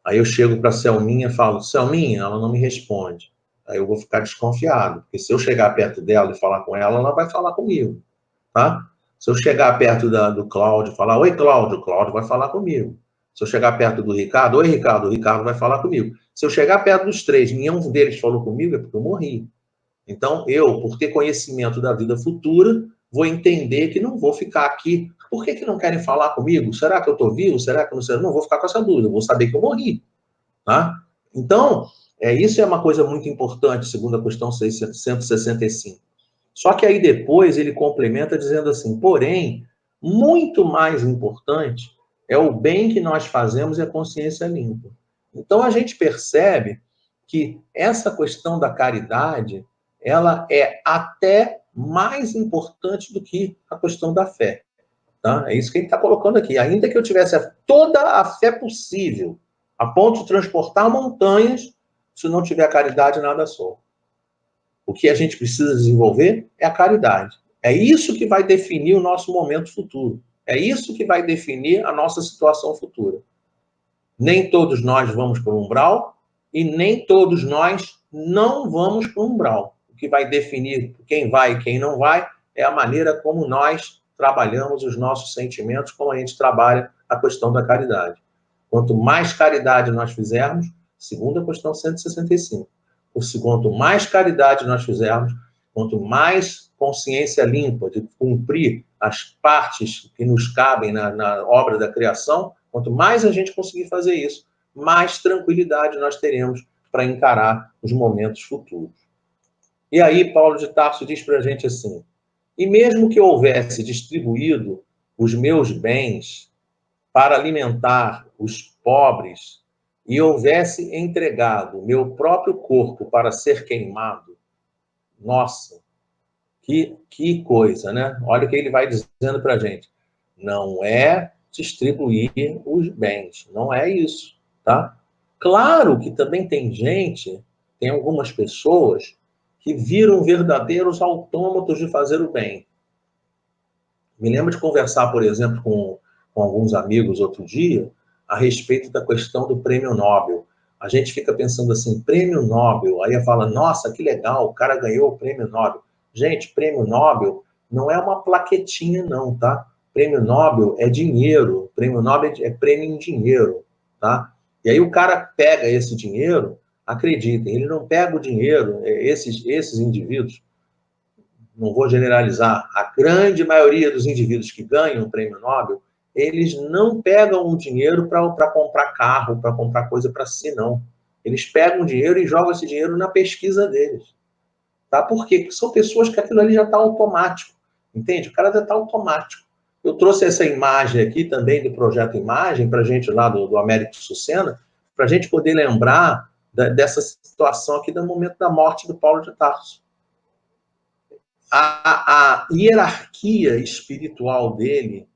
S2: aí eu chego para a Selminha e falo, Selminha, ela não me responde. Aí eu vou ficar desconfiado, porque se eu chegar perto dela e falar com ela, ela vai falar comigo, tá? Se eu chegar perto do Cláudio e falar, oi, Cláudio, o Cláudio vai falar comigo. Se eu chegar perto do Ricardo, oi, Ricardo, o Ricardo vai falar comigo. Se eu chegar perto dos três, nenhum deles falou comigo, é porque eu morri. Então, eu, por ter conhecimento da vida futura, vou entender que não vou ficar aqui. Por que não querem falar comigo? Será que eu estou vivo? Será que eu não sei? Não vou ficar com essa dúvida, eu vou saber que eu morri, tá? Então, isso é uma coisa muito importante, segundo a questão 165. Só que aí depois ele complementa dizendo assim, porém, muito mais importante é o bem que nós fazemos e a consciência limpa. Então a gente percebe que essa questão da caridade, ela é até mais importante do que a questão da fé. Tá? É isso que ele está colocando aqui. Ainda que eu tivesse toda a fé possível, a ponto de transportar montanhas, se não tiver caridade, nada sou. O que a gente precisa desenvolver é a caridade. É isso que vai definir o nosso momento futuro. É isso que vai definir a nossa situação futura. Nem todos nós vamos para o umbral e nem todos nós não vamos para o umbral. O que vai definir quem vai e quem não vai é a maneira como nós trabalhamos os nossos sentimentos, como a gente trabalha a questão da caridade. Quanto mais caridade nós fizermos, segundo a questão 165, quanto mais caridade nós fizermos, quanto mais consciência limpa de cumprir as partes que nos cabem na obra da criação, quanto mais a gente conseguir fazer isso, mais tranquilidade nós teremos para encarar os momentos futuros. E aí Paulo de Tarso diz para a gente assim, e mesmo que eu houvesse distribuído os meus bens para alimentar os pobres e houvesse entregado meu próprio corpo para ser queimado, nossa, que coisa, né? Olha o que ele vai dizendo para a gente. Não é distribuir os bens, não é isso, tá? Claro que também tem algumas pessoas que viram verdadeiros autômatos de fazer o bem. Me lembro de conversar, por exemplo, com alguns amigos outro dia, a respeito da questão do prêmio Nobel. A gente fica pensando assim, prêmio Nobel, aí fala, nossa, que legal, o cara ganhou o prêmio Nobel. Gente, prêmio Nobel não é uma plaquetinha não, tá? Prêmio Nobel é dinheiro, prêmio Nobel é prêmio em dinheiro, tá? E aí o cara pega esse dinheiro, acreditem, ele não pega o dinheiro, esses indivíduos, não vou generalizar, a grande maioria dos indivíduos que ganham o prêmio Nobel, eles não pegam o dinheiro para comprar carro, para comprar coisa para si, não. Eles pegam o dinheiro e jogam esse dinheiro na pesquisa deles. Tá? Por quê? Porque são pessoas que aquilo ali já está automático. Entende? O cara já está automático. Eu trouxe essa imagem aqui também do Projeto Imagem, para a gente lá do Américo Sucena, para a gente poder lembrar dessa situação aqui do momento da morte do Paulo de Tarso. A hierarquia espiritual dele,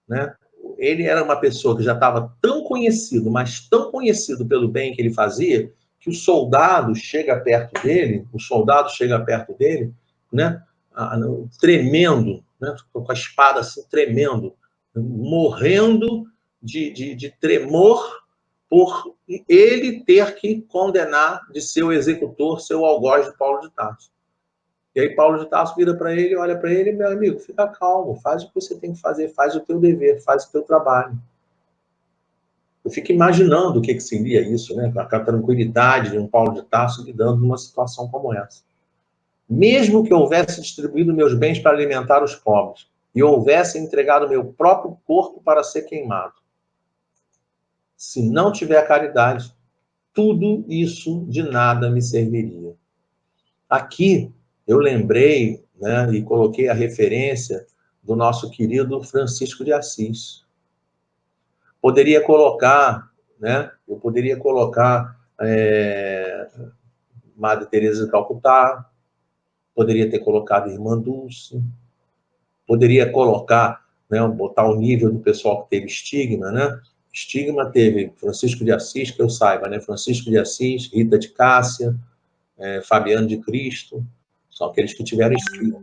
S2: né? Ele era uma pessoa que já estava tão conhecido, mas tão conhecido pelo bem que ele fazia, que o soldado chega perto dele, né? Tremendo, né? Com a espada assim, tremendo, morrendo de tremor por ele ter que condenar de ser o executor, ser o algoz de Paulo de Tarso. E aí Paulo de Tarso vira para ele, olha para ele, meu amigo, fica calmo, faz o que você tem que fazer, faz o teu dever, faz o teu trabalho. Eu fico imaginando o que seria isso, né? A tranquilidade de um Paulo de Tarso lidando numa situação como essa. Mesmo que eu houvesse distribuído meus bens para alimentar os pobres e houvesse entregado meu próprio corpo para ser queimado, se não tiver caridade, tudo isso de nada me serviria. Aqui eu lembrei, né, e coloquei a referência do nosso querido Francisco de Assis. Poderia colocar, né? Eu poderia colocar Madre Teresa de Calcutá, poderia ter colocado Irmã Dulce, poderia colocar, né, botar o nível do pessoal que teve estigma, né? Estigma teve Francisco de Assis, que eu saiba, né? Francisco de Assis, Rita de Cássia, Fabiano de Cristo, são aqueles que tiveram estigma.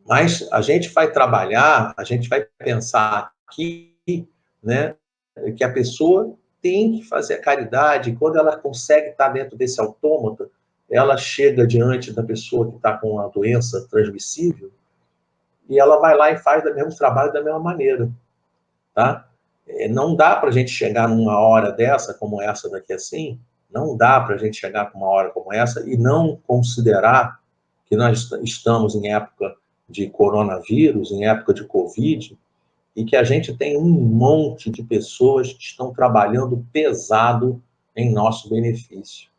S2: Mas a gente vai trabalhar, a gente vai pensar aqui, né, que a pessoa tem que fazer a caridade, e quando ela consegue estar dentro desse autômata, ela chega diante da pessoa que está com a doença transmissível, e ela vai lá e faz o mesmo trabalho da mesma maneira, tá? Não dá para a gente chegar numa hora dessa, como essa daqui assim, não dá para a gente chegar com uma hora como essa e não considerar que nós estamos em época de coronavírus, em época de Covid, e que a gente tem um monte de pessoas que estão trabalhando pesado em nosso benefício.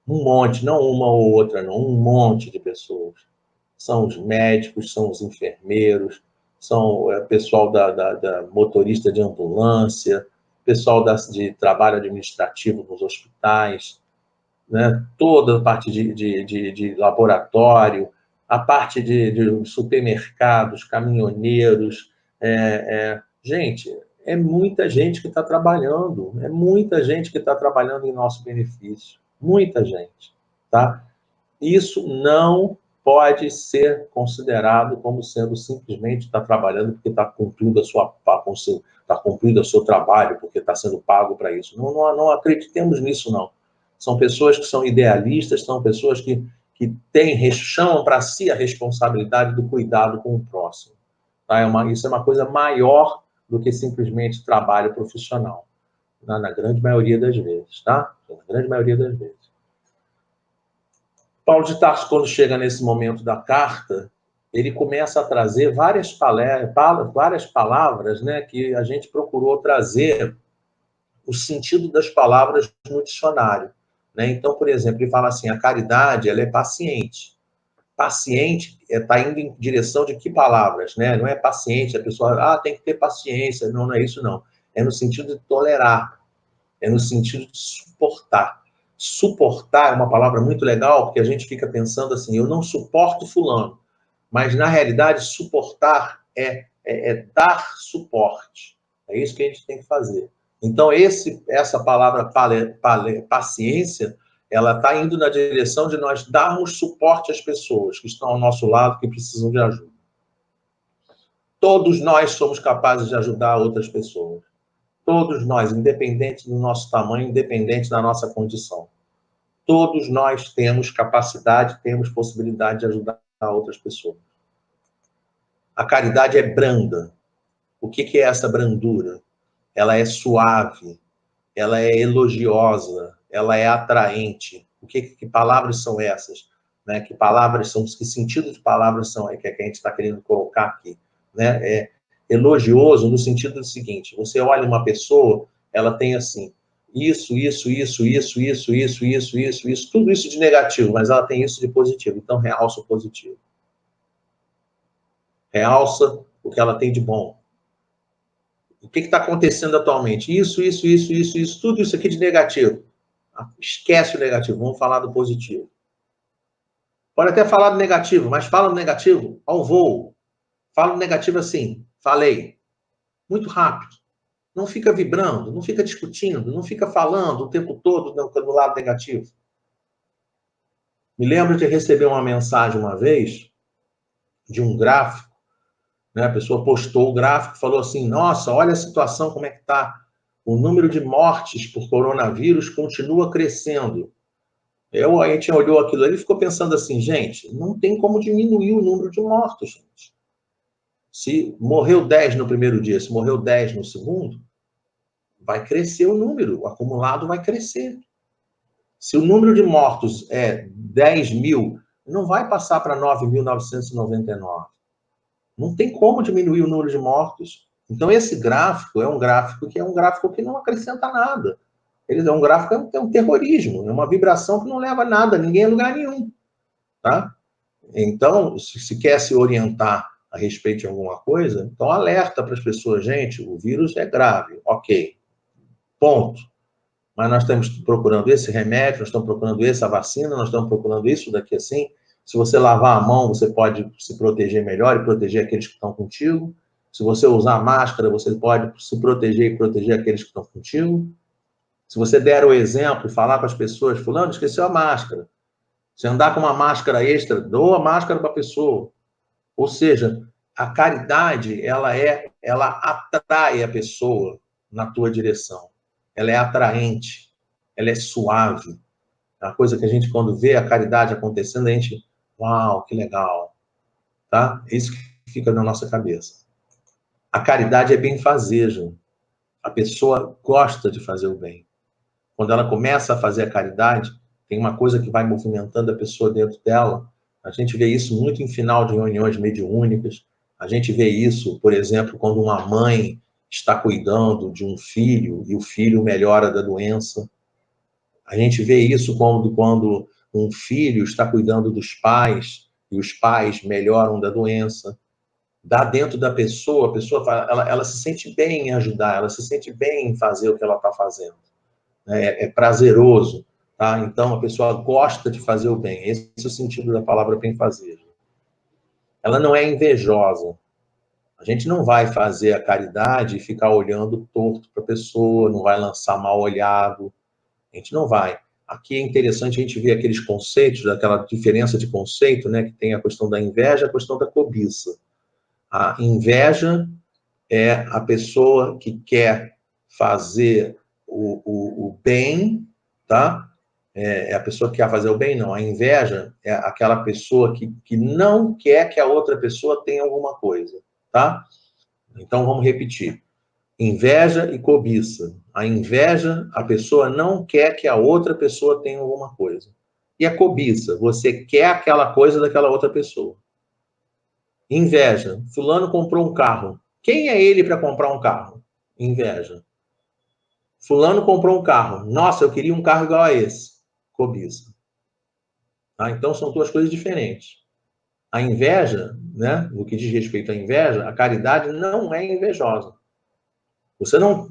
S2: Um monte, não uma ou outra, não, um monte de pessoas. São os médicos, são os enfermeiros, são o pessoal da motorista de ambulância, pessoal de trabalho administrativo nos hospitais, né? Toda a parte de laboratório, a parte de supermercados, caminhoneiros. Gente, é muita gente que está trabalhando, é muita gente que está trabalhando em nosso benefício, muita gente, tá? Isso não pode ser considerado como sendo simplesmente estar trabalhando porque está cumprindo o seu trabalho, porque está sendo pago para isso. Não acreditemos nisso, não. São pessoas que são idealistas, são pessoas que chamam para si a responsabilidade do cuidado com o próximo. Tá? Isso é uma coisa maior do que simplesmente trabalho profissional, na grande maioria das vezes, tá? Na grande maioria das vezes. Paulo de Tarso, quando chega nesse momento da carta, ele começa a trazer várias palavras, né, que a gente procurou trazer o sentido das palavras no dicionário. Né? Então, por exemplo, ele fala assim, a caridade ela é paciente. Paciente está indo em direção de que palavras? Né? Não é paciente, a pessoa tem que ter paciência. Não é isso, não. É no sentido de tolerar, é no sentido de suportar. Suportar é uma palavra muito legal, porque a gente fica pensando assim, eu não suporto fulano. Mas, na realidade, suportar é dar suporte. É isso que a gente tem que fazer. Então, essa palavra paciência, ela está indo na direção de nós darmos suporte às pessoas que estão ao nosso lado, que precisam de ajuda. Todos nós somos capazes de ajudar outras pessoas. Todos nós, independente do nosso tamanho, independente da nossa condição. Todos nós temos capacidade, temos possibilidade de ajudar outras pessoas. A caridade é branda. O que é essa brandura? Ela é suave, ela é elogiosa, ela é atraente. Que palavras são essas? Né? Que sentido de palavras são que a gente está querendo colocar aqui? Né? É elogioso no sentido do seguinte, você olha uma pessoa, ela tem assim, isso, tudo isso de negativo, mas ela tem isso de positivo, então realça o positivo. Realça o que ela tem de bom. O que está acontecendo atualmente? Isso, tudo isso aqui de negativo. Esquece o negativo, vamos falar do positivo. Pode até falar do negativo, mas fala do negativo ao voo. Fala do negativo assim, falei. Muito rápido. Não fica vibrando, não fica discutindo, não fica falando o tempo todo do lado negativo. Me lembro de receber uma mensagem uma vez de um gráfico né? A pessoa postou o gráfico, falou assim, nossa, olha a situação, como é que está. O número de mortes por coronavírus continua crescendo. A gente olhou aquilo ali e ficou pensando assim, gente, não tem como diminuir o número de mortos, gente. Se morreu 10 no primeiro dia, se morreu 10 no segundo, vai crescer o número, o acumulado vai crescer. Se o número de mortos é 10 mil, não vai passar para 9.999. Não tem como diminuir o número de mortos. Então, esse gráfico é um gráfico que não acrescenta nada. Ele é um gráfico, é um terrorismo, é uma vibração que não leva a nada, ninguém a lugar nenhum. Tá? Então, se quer se orientar a respeito de alguma coisa, então alerta para as pessoas, gente, o vírus é grave, ok, ponto. Mas nós estamos procurando esse remédio, nós estamos procurando essa vacina, nós estamos procurando isso daqui assim. Se você lavar a mão, você pode se proteger melhor e proteger aqueles que estão contigo. Se você usar máscara, você pode se proteger e proteger aqueles que estão contigo. Se você der o exemplo e falar para as pessoas, fulano, esqueceu a máscara. Se andar com uma máscara extra, doa a máscara para a pessoa. Ou seja, a caridade, ela atrai a pessoa na tua direção. Ela é atraente, ela é suave. É uma coisa que a gente, quando vê a caridade acontecendo, a gente, uau, que legal. Tá? É isso que fica na nossa cabeça. A caridade é benfazeja. A pessoa gosta de fazer o bem. Quando ela começa a fazer a caridade, tem uma coisa que vai movimentando a pessoa dentro dela. A gente vê isso muito em final de reuniões mediúnicas. A gente vê isso, por exemplo, quando uma mãe está cuidando de um filho e o filho melhora da doença. A gente vê isso quando um filho está cuidando dos pais e os pais melhoram da doença. Dá dentro da pessoa, a pessoa ela se sente bem em ajudar, ela se sente bem em fazer o que ela está fazendo. É prazeroso, tá? Então, a pessoa gosta de fazer o bem. Esse é o sentido da palavra benfazeja. Ela não é invejosa. A gente não vai fazer a caridade e ficar olhando torto para a pessoa, não vai lançar mal olhado. A gente não vai. Aqui é interessante a gente ver aqueles conceitos, daquela diferença de conceito, né? Que tem a questão da inveja e a questão da cobiça. A inveja é a pessoa que quer fazer o bem, tá? É a pessoa que quer fazer o bem, não. A inveja é aquela pessoa que não quer que a outra pessoa tenha alguma coisa, tá? Então, vamos repetir. Inveja e cobiça. A inveja, a pessoa não quer que a outra pessoa tenha alguma coisa. E a cobiça, você quer aquela coisa daquela outra pessoa. Inveja. Fulano comprou um carro. Quem é ele para comprar um carro? Inveja. Fulano comprou um carro. Nossa, eu queria um carro igual a esse. Cobiça. Tá? Então, são duas coisas diferentes. A inveja, né, no que diz respeito à inveja, a caridade não é invejosa. Você não,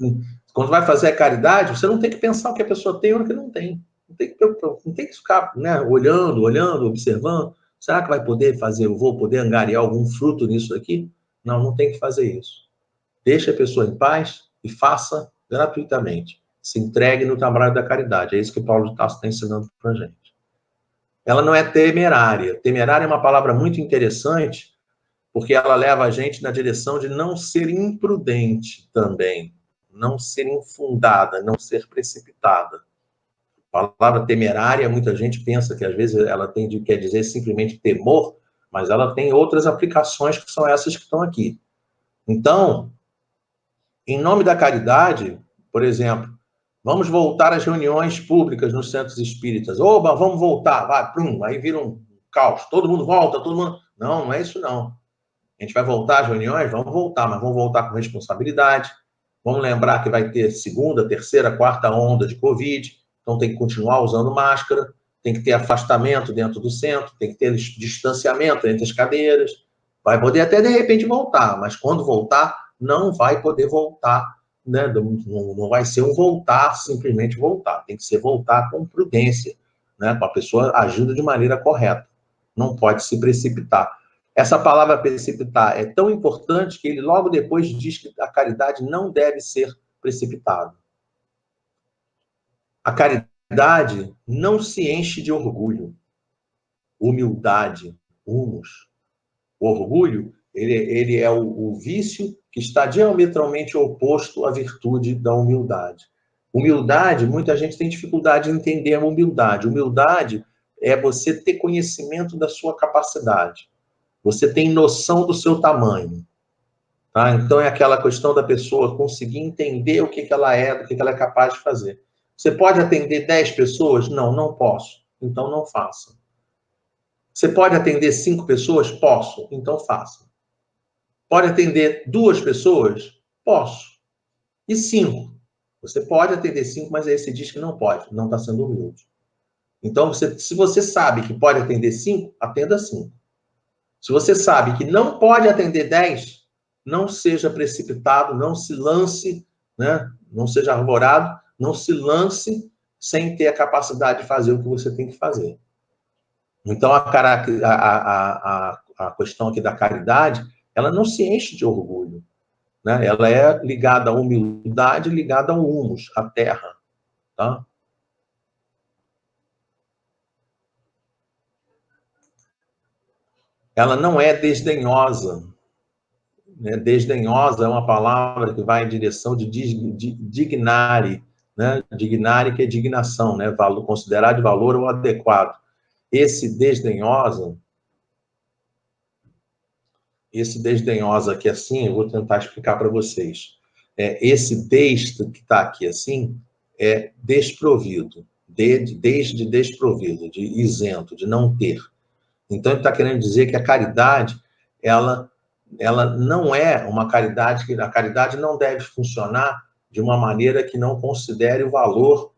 S2: quando vai fazer a caridade, você não tem que pensar o que a pessoa tem ou o que não tem. Não tem que ficar, né, olhando, observando. Será que vai poder fazer, eu vou poder angariar algum fruto nisso aqui? Não, não tem que fazer isso. Deixa a pessoa em paz e faça gratuitamente. Se entregue no trabalho da caridade. É isso que Paulo de Tarso está ensinando para a gente. Ela não é temerária. Temerária é uma palavra muito interessante, porque ela leva a gente na direção de não ser imprudente também, não ser infundada, não ser precipitada. A palavra temerária, muita gente pensa que às vezes ela quer dizer simplesmente temor, mas ela tem outras aplicações que são essas que estão aqui. Então, em nome da caridade, por exemplo, vamos voltar às reuniões públicas nos centros espíritas. Oba, vamos voltar, vai, prum, aí vira um caos. Todo mundo volta, todo mundo... Não, não é isso não. A gente vai voltar às reuniões? Vamos voltar, mas vamos voltar com responsabilidade. Vamos lembrar que vai ter segunda, terceira, quarta onda de Covid, então tem que continuar usando máscara, tem que ter afastamento dentro do centro, tem que ter distanciamento entre as cadeiras. Vai poder até, de repente, voltar, mas quando voltar, não vai poder voltar, né? Não vai ser um voltar, simplesmente voltar. Tem que ser voltar com prudência, né? Com a pessoa agindo de maneira correta. Não pode se precipitar. Essa palavra precipitar é tão importante que ele logo depois diz que a caridade não deve ser precipitada. A caridade não se enche de orgulho, humildade, humus. O orgulho, Ele é o vício que está diametralmente oposto à virtude da humildade. Humildade, muita gente tem dificuldade em entender a humildade. Humildade é você ter conhecimento da sua capacidade. Você tem noção do seu tamanho. Tá? Então, é aquela questão da pessoa conseguir entender o que ela é, do que ela é capaz de fazer. Você pode atender 10 pessoas? Não, não posso. Então, não faça. Você pode atender 5 pessoas? Posso. Então, faça. Pode atender 2 pessoas? Posso. E 5? Você pode atender 5, mas aí você diz que não pode. Não está sendo humilde. Então, se você sabe que pode atender 5, atenda 5. Se você sabe que não pode atender 10, não seja precipitado, não se lance, né? Não seja arvorado, não se lance sem ter a capacidade de fazer o que você tem que fazer. Então, a questão aqui da caridade, ela não se enche de orgulho, né? Ela é ligada à humildade, ligada ao humus, à terra. Tá? Ela não é desdenhosa. Né? Desdenhosa é uma palavra que vai em direção de dignare, né? Dignare, que é dignação, né? Considerar de valor ou adequado. Esse desdenhosa aqui assim, eu vou tentar explicar para vocês. Esse que está aqui assim, é desprovido, desde desprovido, de isento, de não ter. Então, ele está querendo dizer que a caridade, ela não é uma caridade, que a caridade não deve funcionar de uma maneira que não considere o valor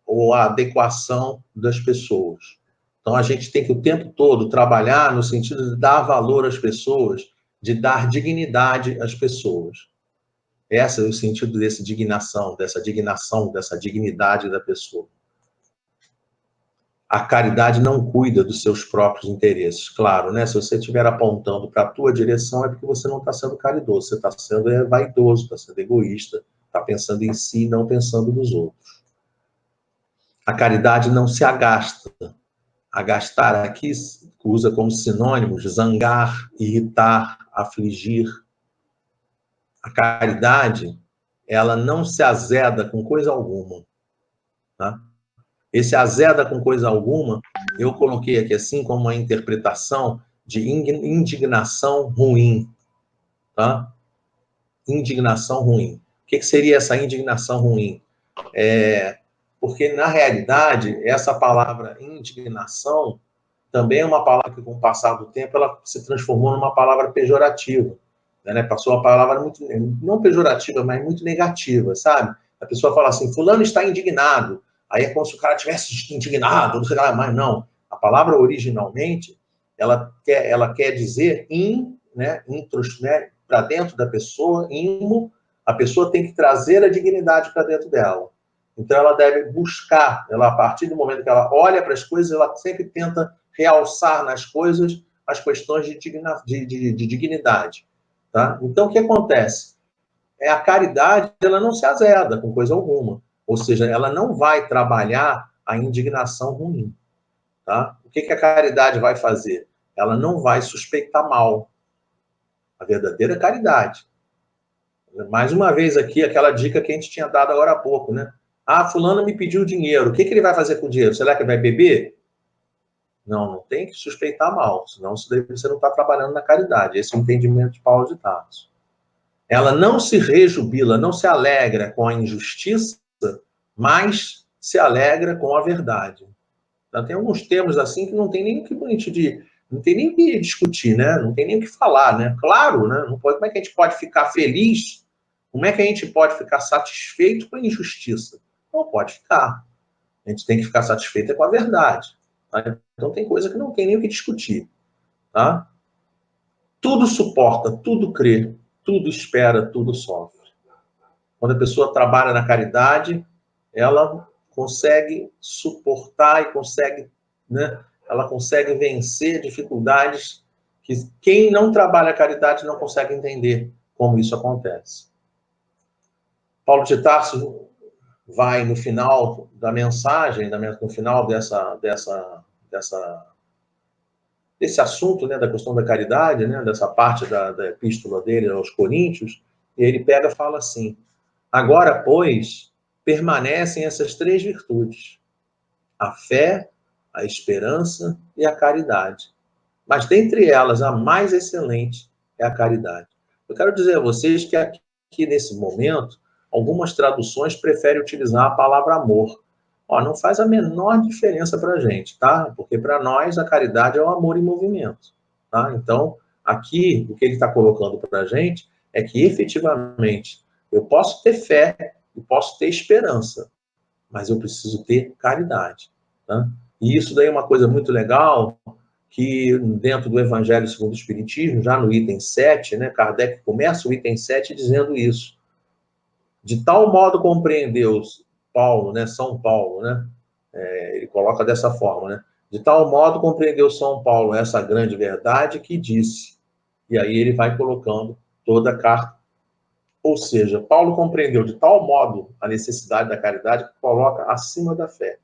S2: ou a adequação das pessoas. Então, a gente tem que o tempo todo trabalhar no sentido de dar valor às pessoas, de dar dignidade às pessoas. Esse é o sentido dessa dignidade da pessoa. A caridade não cuida dos seus próprios interesses, claro, né? Se você estiver apontando para a tua direção, é porque você não está sendo caridoso, você está sendo vaidoso, está sendo egoísta, está pensando em si, não pensando nos outros. A caridade não se agasta. Agastar aqui usa como sinônimos zangar, irritar, afligir. A caridade, ela não se azeda com coisa alguma, tá? Esse azeda com coisa alguma, eu coloquei aqui assim como uma interpretação de indignação ruim, tá? Indignação ruim. O que seria essa indignação ruim? Porque, na realidade, essa palavra indignação também é uma palavra que, com o passar do tempo, ela se transformou numa palavra pejorativa, né? Passou uma palavra muito, não pejorativa, mas muito negativa, sabe? A pessoa fala assim, fulano está indignado. Aí é como se o cara tivesse indignado, não sei lá, mas não. A palavra, originalmente, ela quer dizer né, para dentro da pessoa, a pessoa tem que trazer a dignidade para dentro dela. Então, ela deve buscar, a partir do momento que ela olha para as coisas, ela sempre tenta realçar nas coisas as questões de dignidade. Tá? Então, o que acontece? A caridade, ela não se azeda com coisa alguma. Ou seja, ela não vai trabalhar a indignação ruim. Tá? O que a caridade vai fazer? Ela não vai suspeitar mal. A verdadeira caridade. Mais uma vez aqui, aquela dica que a gente tinha dado agora há pouco, né? Ah, fulano me pediu dinheiro. O que ele vai fazer com o dinheiro? Será que ele vai beber? Não tem que suspeitar mal, senão você não está trabalhando na caridade. Esse é o entendimento de Paulo de Tarso. Ela não se rejubila, não se alegra com a injustiça, mas se alegra com a verdade. Então, tem alguns termos assim que não tem nem o que discutir, né? Não tem nem o que falar, né? Claro, né? Não pode, como é que a gente pode ficar feliz? Como é que a gente pode ficar satisfeito com a injustiça? Não pode ficar. A gente tem que ficar satisfeito com a verdade. Tá? Então tem coisa que não tem nem o que discutir. Tá? Tudo suporta, tudo crê, tudo espera, tudo sofre. Quando a pessoa trabalha na caridade, ela consegue suportar e consegue, né? Ela consegue vencer dificuldades que quem não trabalha a caridade não consegue entender como isso acontece. Paulo de Tarso vai no final da mensagem, no final desse assunto, né, da questão da caridade, né, dessa parte da epístola dele aos Coríntios, e ele pega e fala assim: agora, pois, permanecem essas 3 virtudes: a fé, a esperança e a caridade. Mas dentre elas, a mais excelente é a caridade. Eu quero dizer a vocês que aqui nesse momento, algumas traduções preferem utilizar a palavra amor. Ó, não faz a menor diferença para a gente, tá? Porque para nós a caridade é o amor em movimento, tá? Então, aqui, o que ele está colocando para a gente é que, efetivamente, eu posso ter fé e posso ter esperança, mas eu preciso ter caridade, tá? E isso daí é uma coisa muito legal, que dentro do Evangelho segundo o Espiritismo, já no item 7, né, Kardec começa o item 7 dizendo isso. De tal modo compreendeu Paulo, né, São Paulo, né, ele coloca dessa forma, né, de tal modo compreendeu São Paulo essa grande verdade que disse, e aí ele vai colocando toda a carta. Ou seja, Paulo compreendeu de tal modo a necessidade da caridade que coloca acima da fé.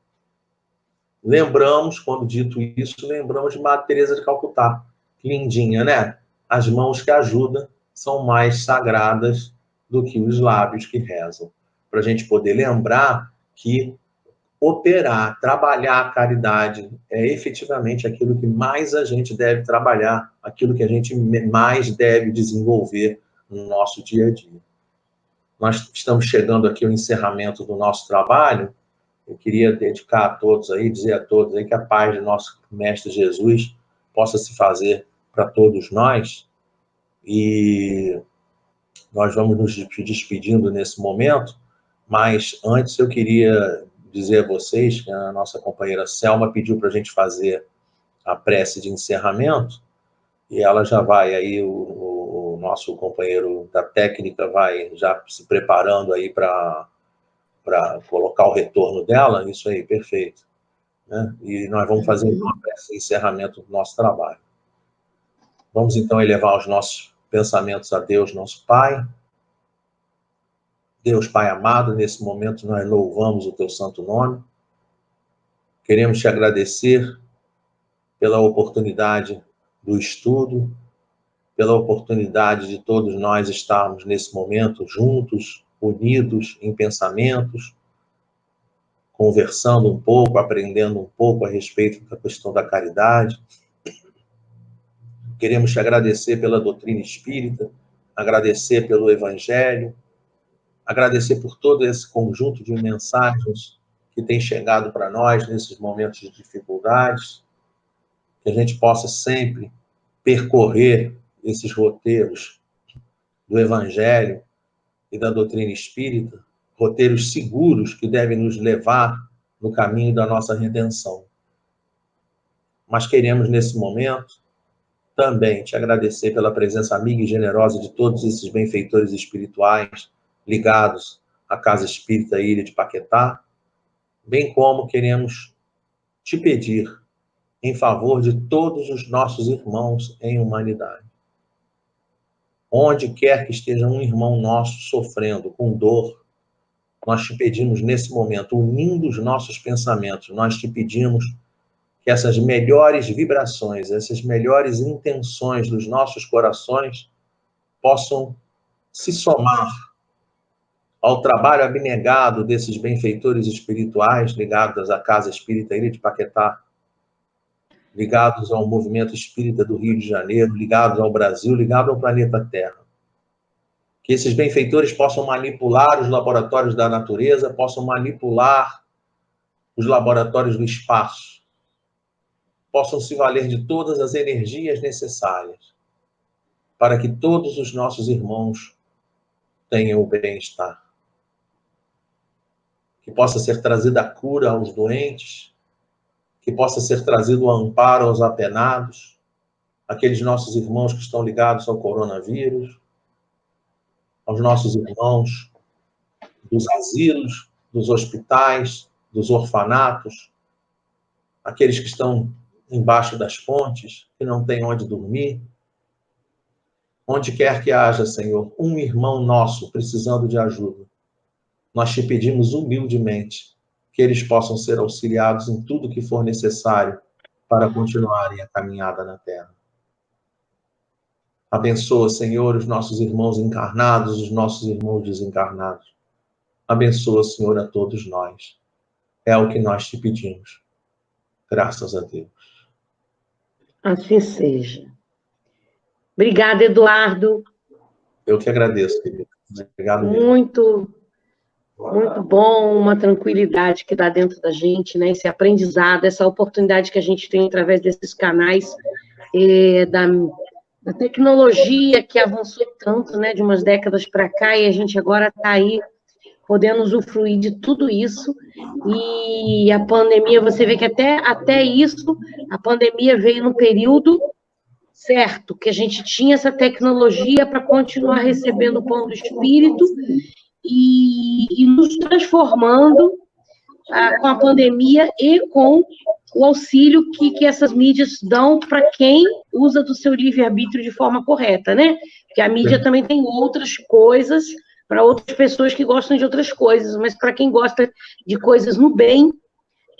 S2: Lembramos, quando dito isso, lembramos de Madre Teresa de Calcutá. Lindinha, né? As mãos que ajudam são mais sagradas do que os lábios que rezam. Para a gente poder lembrar que operar, trabalhar a caridade é efetivamente aquilo que mais a gente deve trabalhar, aquilo que a gente mais deve desenvolver no nosso dia a dia. Nós estamos chegando aqui ao encerramento do nosso trabalho. Eu queria dedicar a todos aí, dizer a todos aí que a paz de nosso Mestre Jesus possa se fazer para todos nós. E nós vamos nos despedindo nesse momento, mas antes eu queria dizer a vocês que a nossa companheira Selma pediu para a gente fazer a prece de encerramento, e ela já vai aí, o nosso companheiro da técnica vai já se preparando aí para colocar o retorno dela, isso aí, perfeito. Né? E nós vamos fazer então esse encerramento do nosso trabalho. Vamos então elevar os nossos pensamentos a Deus, nosso Pai. Deus Pai amado, nesse momento nós louvamos o Teu santo nome. Queremos Te agradecer pela oportunidade do estudo, pela oportunidade de todos nós estarmos nesse momento juntos, unidos em pensamentos, conversando um pouco, aprendendo um pouco a respeito da questão da caridade. Queremos Te agradecer pela doutrina espírita, agradecer pelo Evangelho, agradecer por todo esse conjunto de mensagens que tem chegado para nós nesses momentos de dificuldades, que a gente possa sempre percorrer esses roteiros do Evangelho e da doutrina espírita, roteiros seguros que devem nos levar no caminho da nossa redenção. Mas queremos, nesse momento, também Te agradecer pela presença amiga e generosa de todos esses benfeitores espirituais ligados à Casa Espírita Ilha de Paquetá, bem como queremos Te pedir em favor de todos os nossos irmãos em humanidade. Onde quer que esteja um irmão nosso sofrendo com dor, nós Te pedimos nesse momento, unindo os nossos pensamentos, nós Te pedimos que essas melhores vibrações, essas melhores intenções dos nossos corações possam se somar ao trabalho abnegado desses benfeitores espirituais ligados à Casa Espírita Ilha de Paquetá, ligados ao movimento espírita do Rio de Janeiro, ligados ao Brasil, ligados ao planeta Terra. Que esses benfeitores possam manipular os laboratórios da natureza, possam manipular os laboratórios do espaço, possam se valer de todas as energias necessárias para que todos os nossos irmãos tenham o bem-estar. Que possa ser trazida a cura aos doentes, que possa ser trazido o amparo aos apenados, aqueles nossos irmãos que estão ligados ao coronavírus, aos nossos irmãos dos asilos, dos hospitais, dos orfanatos, aqueles que estão embaixo das pontes, que não têm onde dormir. Onde quer que haja, Senhor, um irmão nosso precisando de ajuda, nós Te pedimos humildemente que eles possam ser auxiliados em tudo que for necessário para continuarem a caminhada na Terra. Abençoa, Senhor, os nossos irmãos encarnados, os nossos irmãos desencarnados. Abençoa, Senhor, a todos nós. É o que nós te pedimos. Graças a Deus.
S3: Assim seja. Obrigada, Eduardo.
S2: Eu que agradeço, querido. Obrigado mesmo.
S3: Muito bom, uma tranquilidade que dá dentro da gente, né? Esse aprendizado, essa oportunidade que a gente tem através desses canais, da tecnologia que avançou tanto, né? De umas décadas para cá, e a gente agora está aí podendo usufruir de tudo isso. E a pandemia, você vê que até isso, a pandemia veio no período certo, que a gente tinha essa tecnologia para continuar recebendo o pão do Espírito e nos transformando com a pandemia e com o auxílio que essas mídias dão para quem usa do seu livre-arbítrio de forma correta, né? Porque a mídia também tem outras coisas para outras pessoas que gostam de outras coisas, mas para quem gosta de coisas no bem,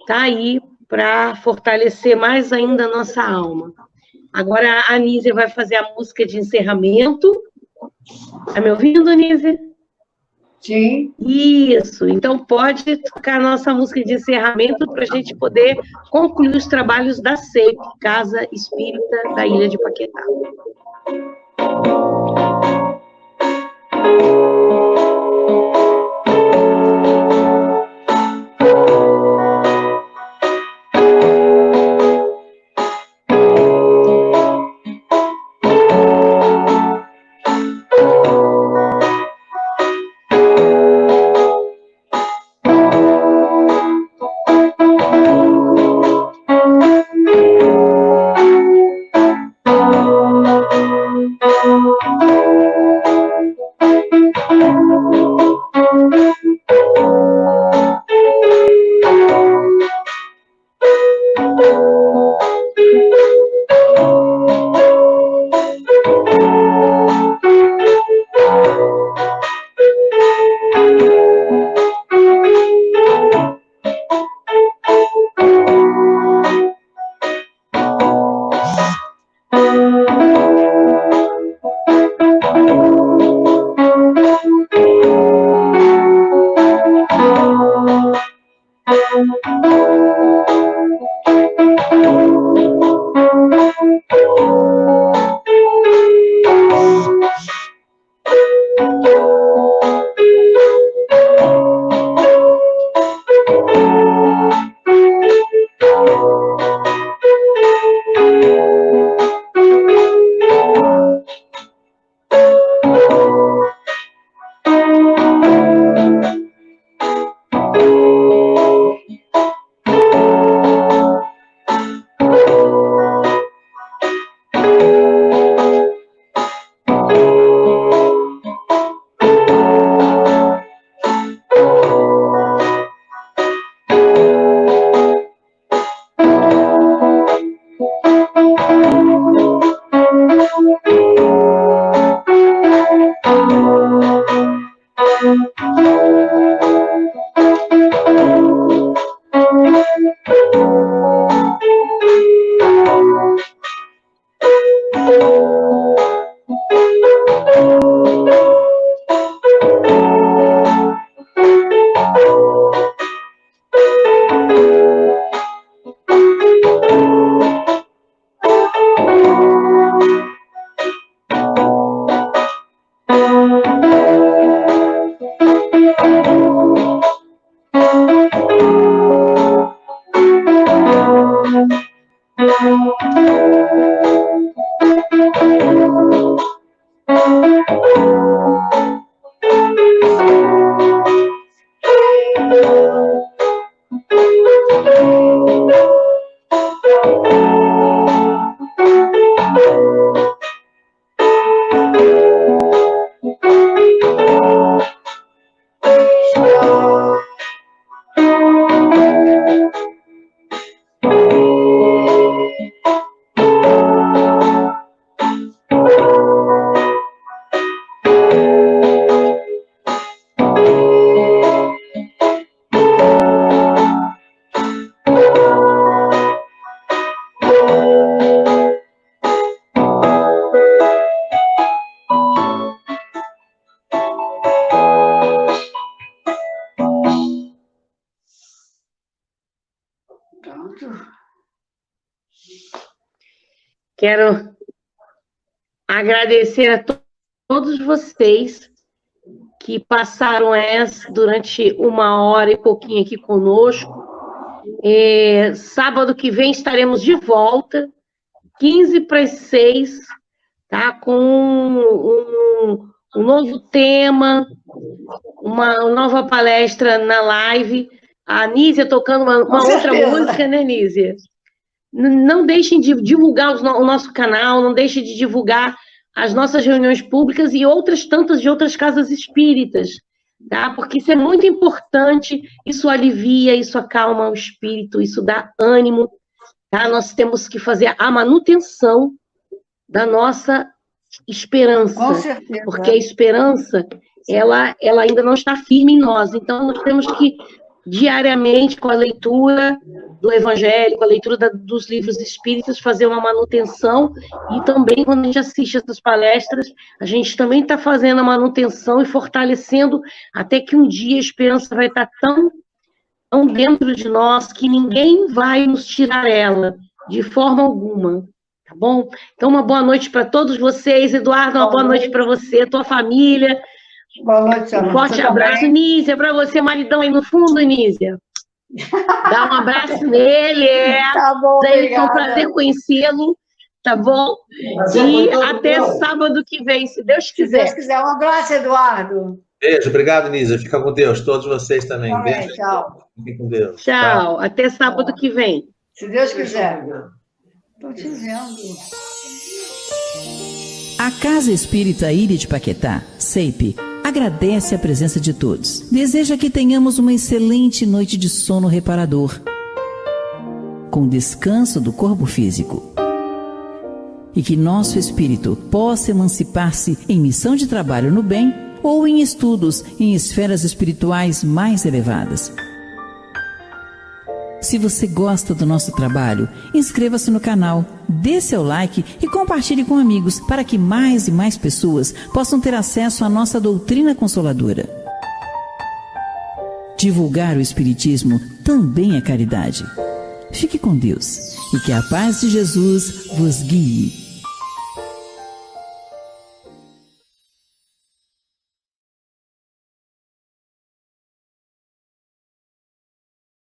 S3: tá aí para fortalecer mais ainda a nossa alma. Agora a Anísia vai fazer a música de encerramento. Está me ouvindo, Anísia?
S4: Sim.
S3: Isso, então pode tocar a nossa música de encerramento para a gente poder concluir os trabalhos da CEIP, Casa Espírita da Ilha de Paquetá. Quero agradecer a todos vocês que passaram durante 1 hora e pouquinho aqui conosco. Sábado que vem estaremos de volta, 15:45, tá? Com um novo tema, uma nova palestra na live. A Nízia tocando uma outra música, né, Nízia? Não deixem de divulgar o nosso canal, não deixem de divulgar as nossas reuniões públicas e outras tantas de outras casas espíritas, tá? Porque isso é muito importante, isso alivia, isso acalma o espírito, isso dá ânimo, tá? Nós temos que fazer a manutenção da nossa esperança.
S4: Com certeza.
S3: Porque a esperança, ela ainda não está firme em nós, então nós temos que diariamente, com a leitura do Evangelho, com a leitura dos livros espíritas, fazer uma manutenção, e também, quando a gente assiste essas palestras, a gente também está fazendo a manutenção e fortalecendo, até que um dia a esperança vai estar tão dentro de nós, que ninguém vai nos tirar ela, de forma alguma, tá bom? Então, uma boa noite para todos vocês. Eduardo, uma boa noite para você, tua família.
S4: Boa noite, Ana.
S3: Um forte abraço, Nízia, para você, maridão aí no fundo, Nízia. Dá um abraço nele,
S4: Tá bom,
S3: Foi um
S4: obrigada.
S3: prazer conhecê-lo, tá bom? E até sábado que vem, se Deus
S4: Se
S3: quiser.
S4: Deus quiser. Um abraço, Eduardo.
S2: Beijo, obrigado, Nízia. Fica com Deus. Todos vocês também.
S4: Também,
S2: Beijo.
S4: tchau.
S2: Fiquem com Deus.
S3: Tchau, até sábado que vem.
S4: Se Deus quiser. Estou te dizendo.
S1: A Casa Espírita Ilha de Paquetá, CEIP, agradece a presença de todos. Deseja que tenhamos uma excelente noite de sono reparador, com descanso do corpo físico. E que nosso espírito possa emancipar-se em missão de trabalho no bem ou em estudos em esferas espirituais mais elevadas. Se você gosta do nosso trabalho, inscreva-se no canal, dê seu like e compartilhe com amigos para que mais e mais pessoas possam ter acesso à nossa doutrina consoladora. Divulgar o Espiritismo também é caridade. Fique com Deus e que a paz de Jesus vos guie.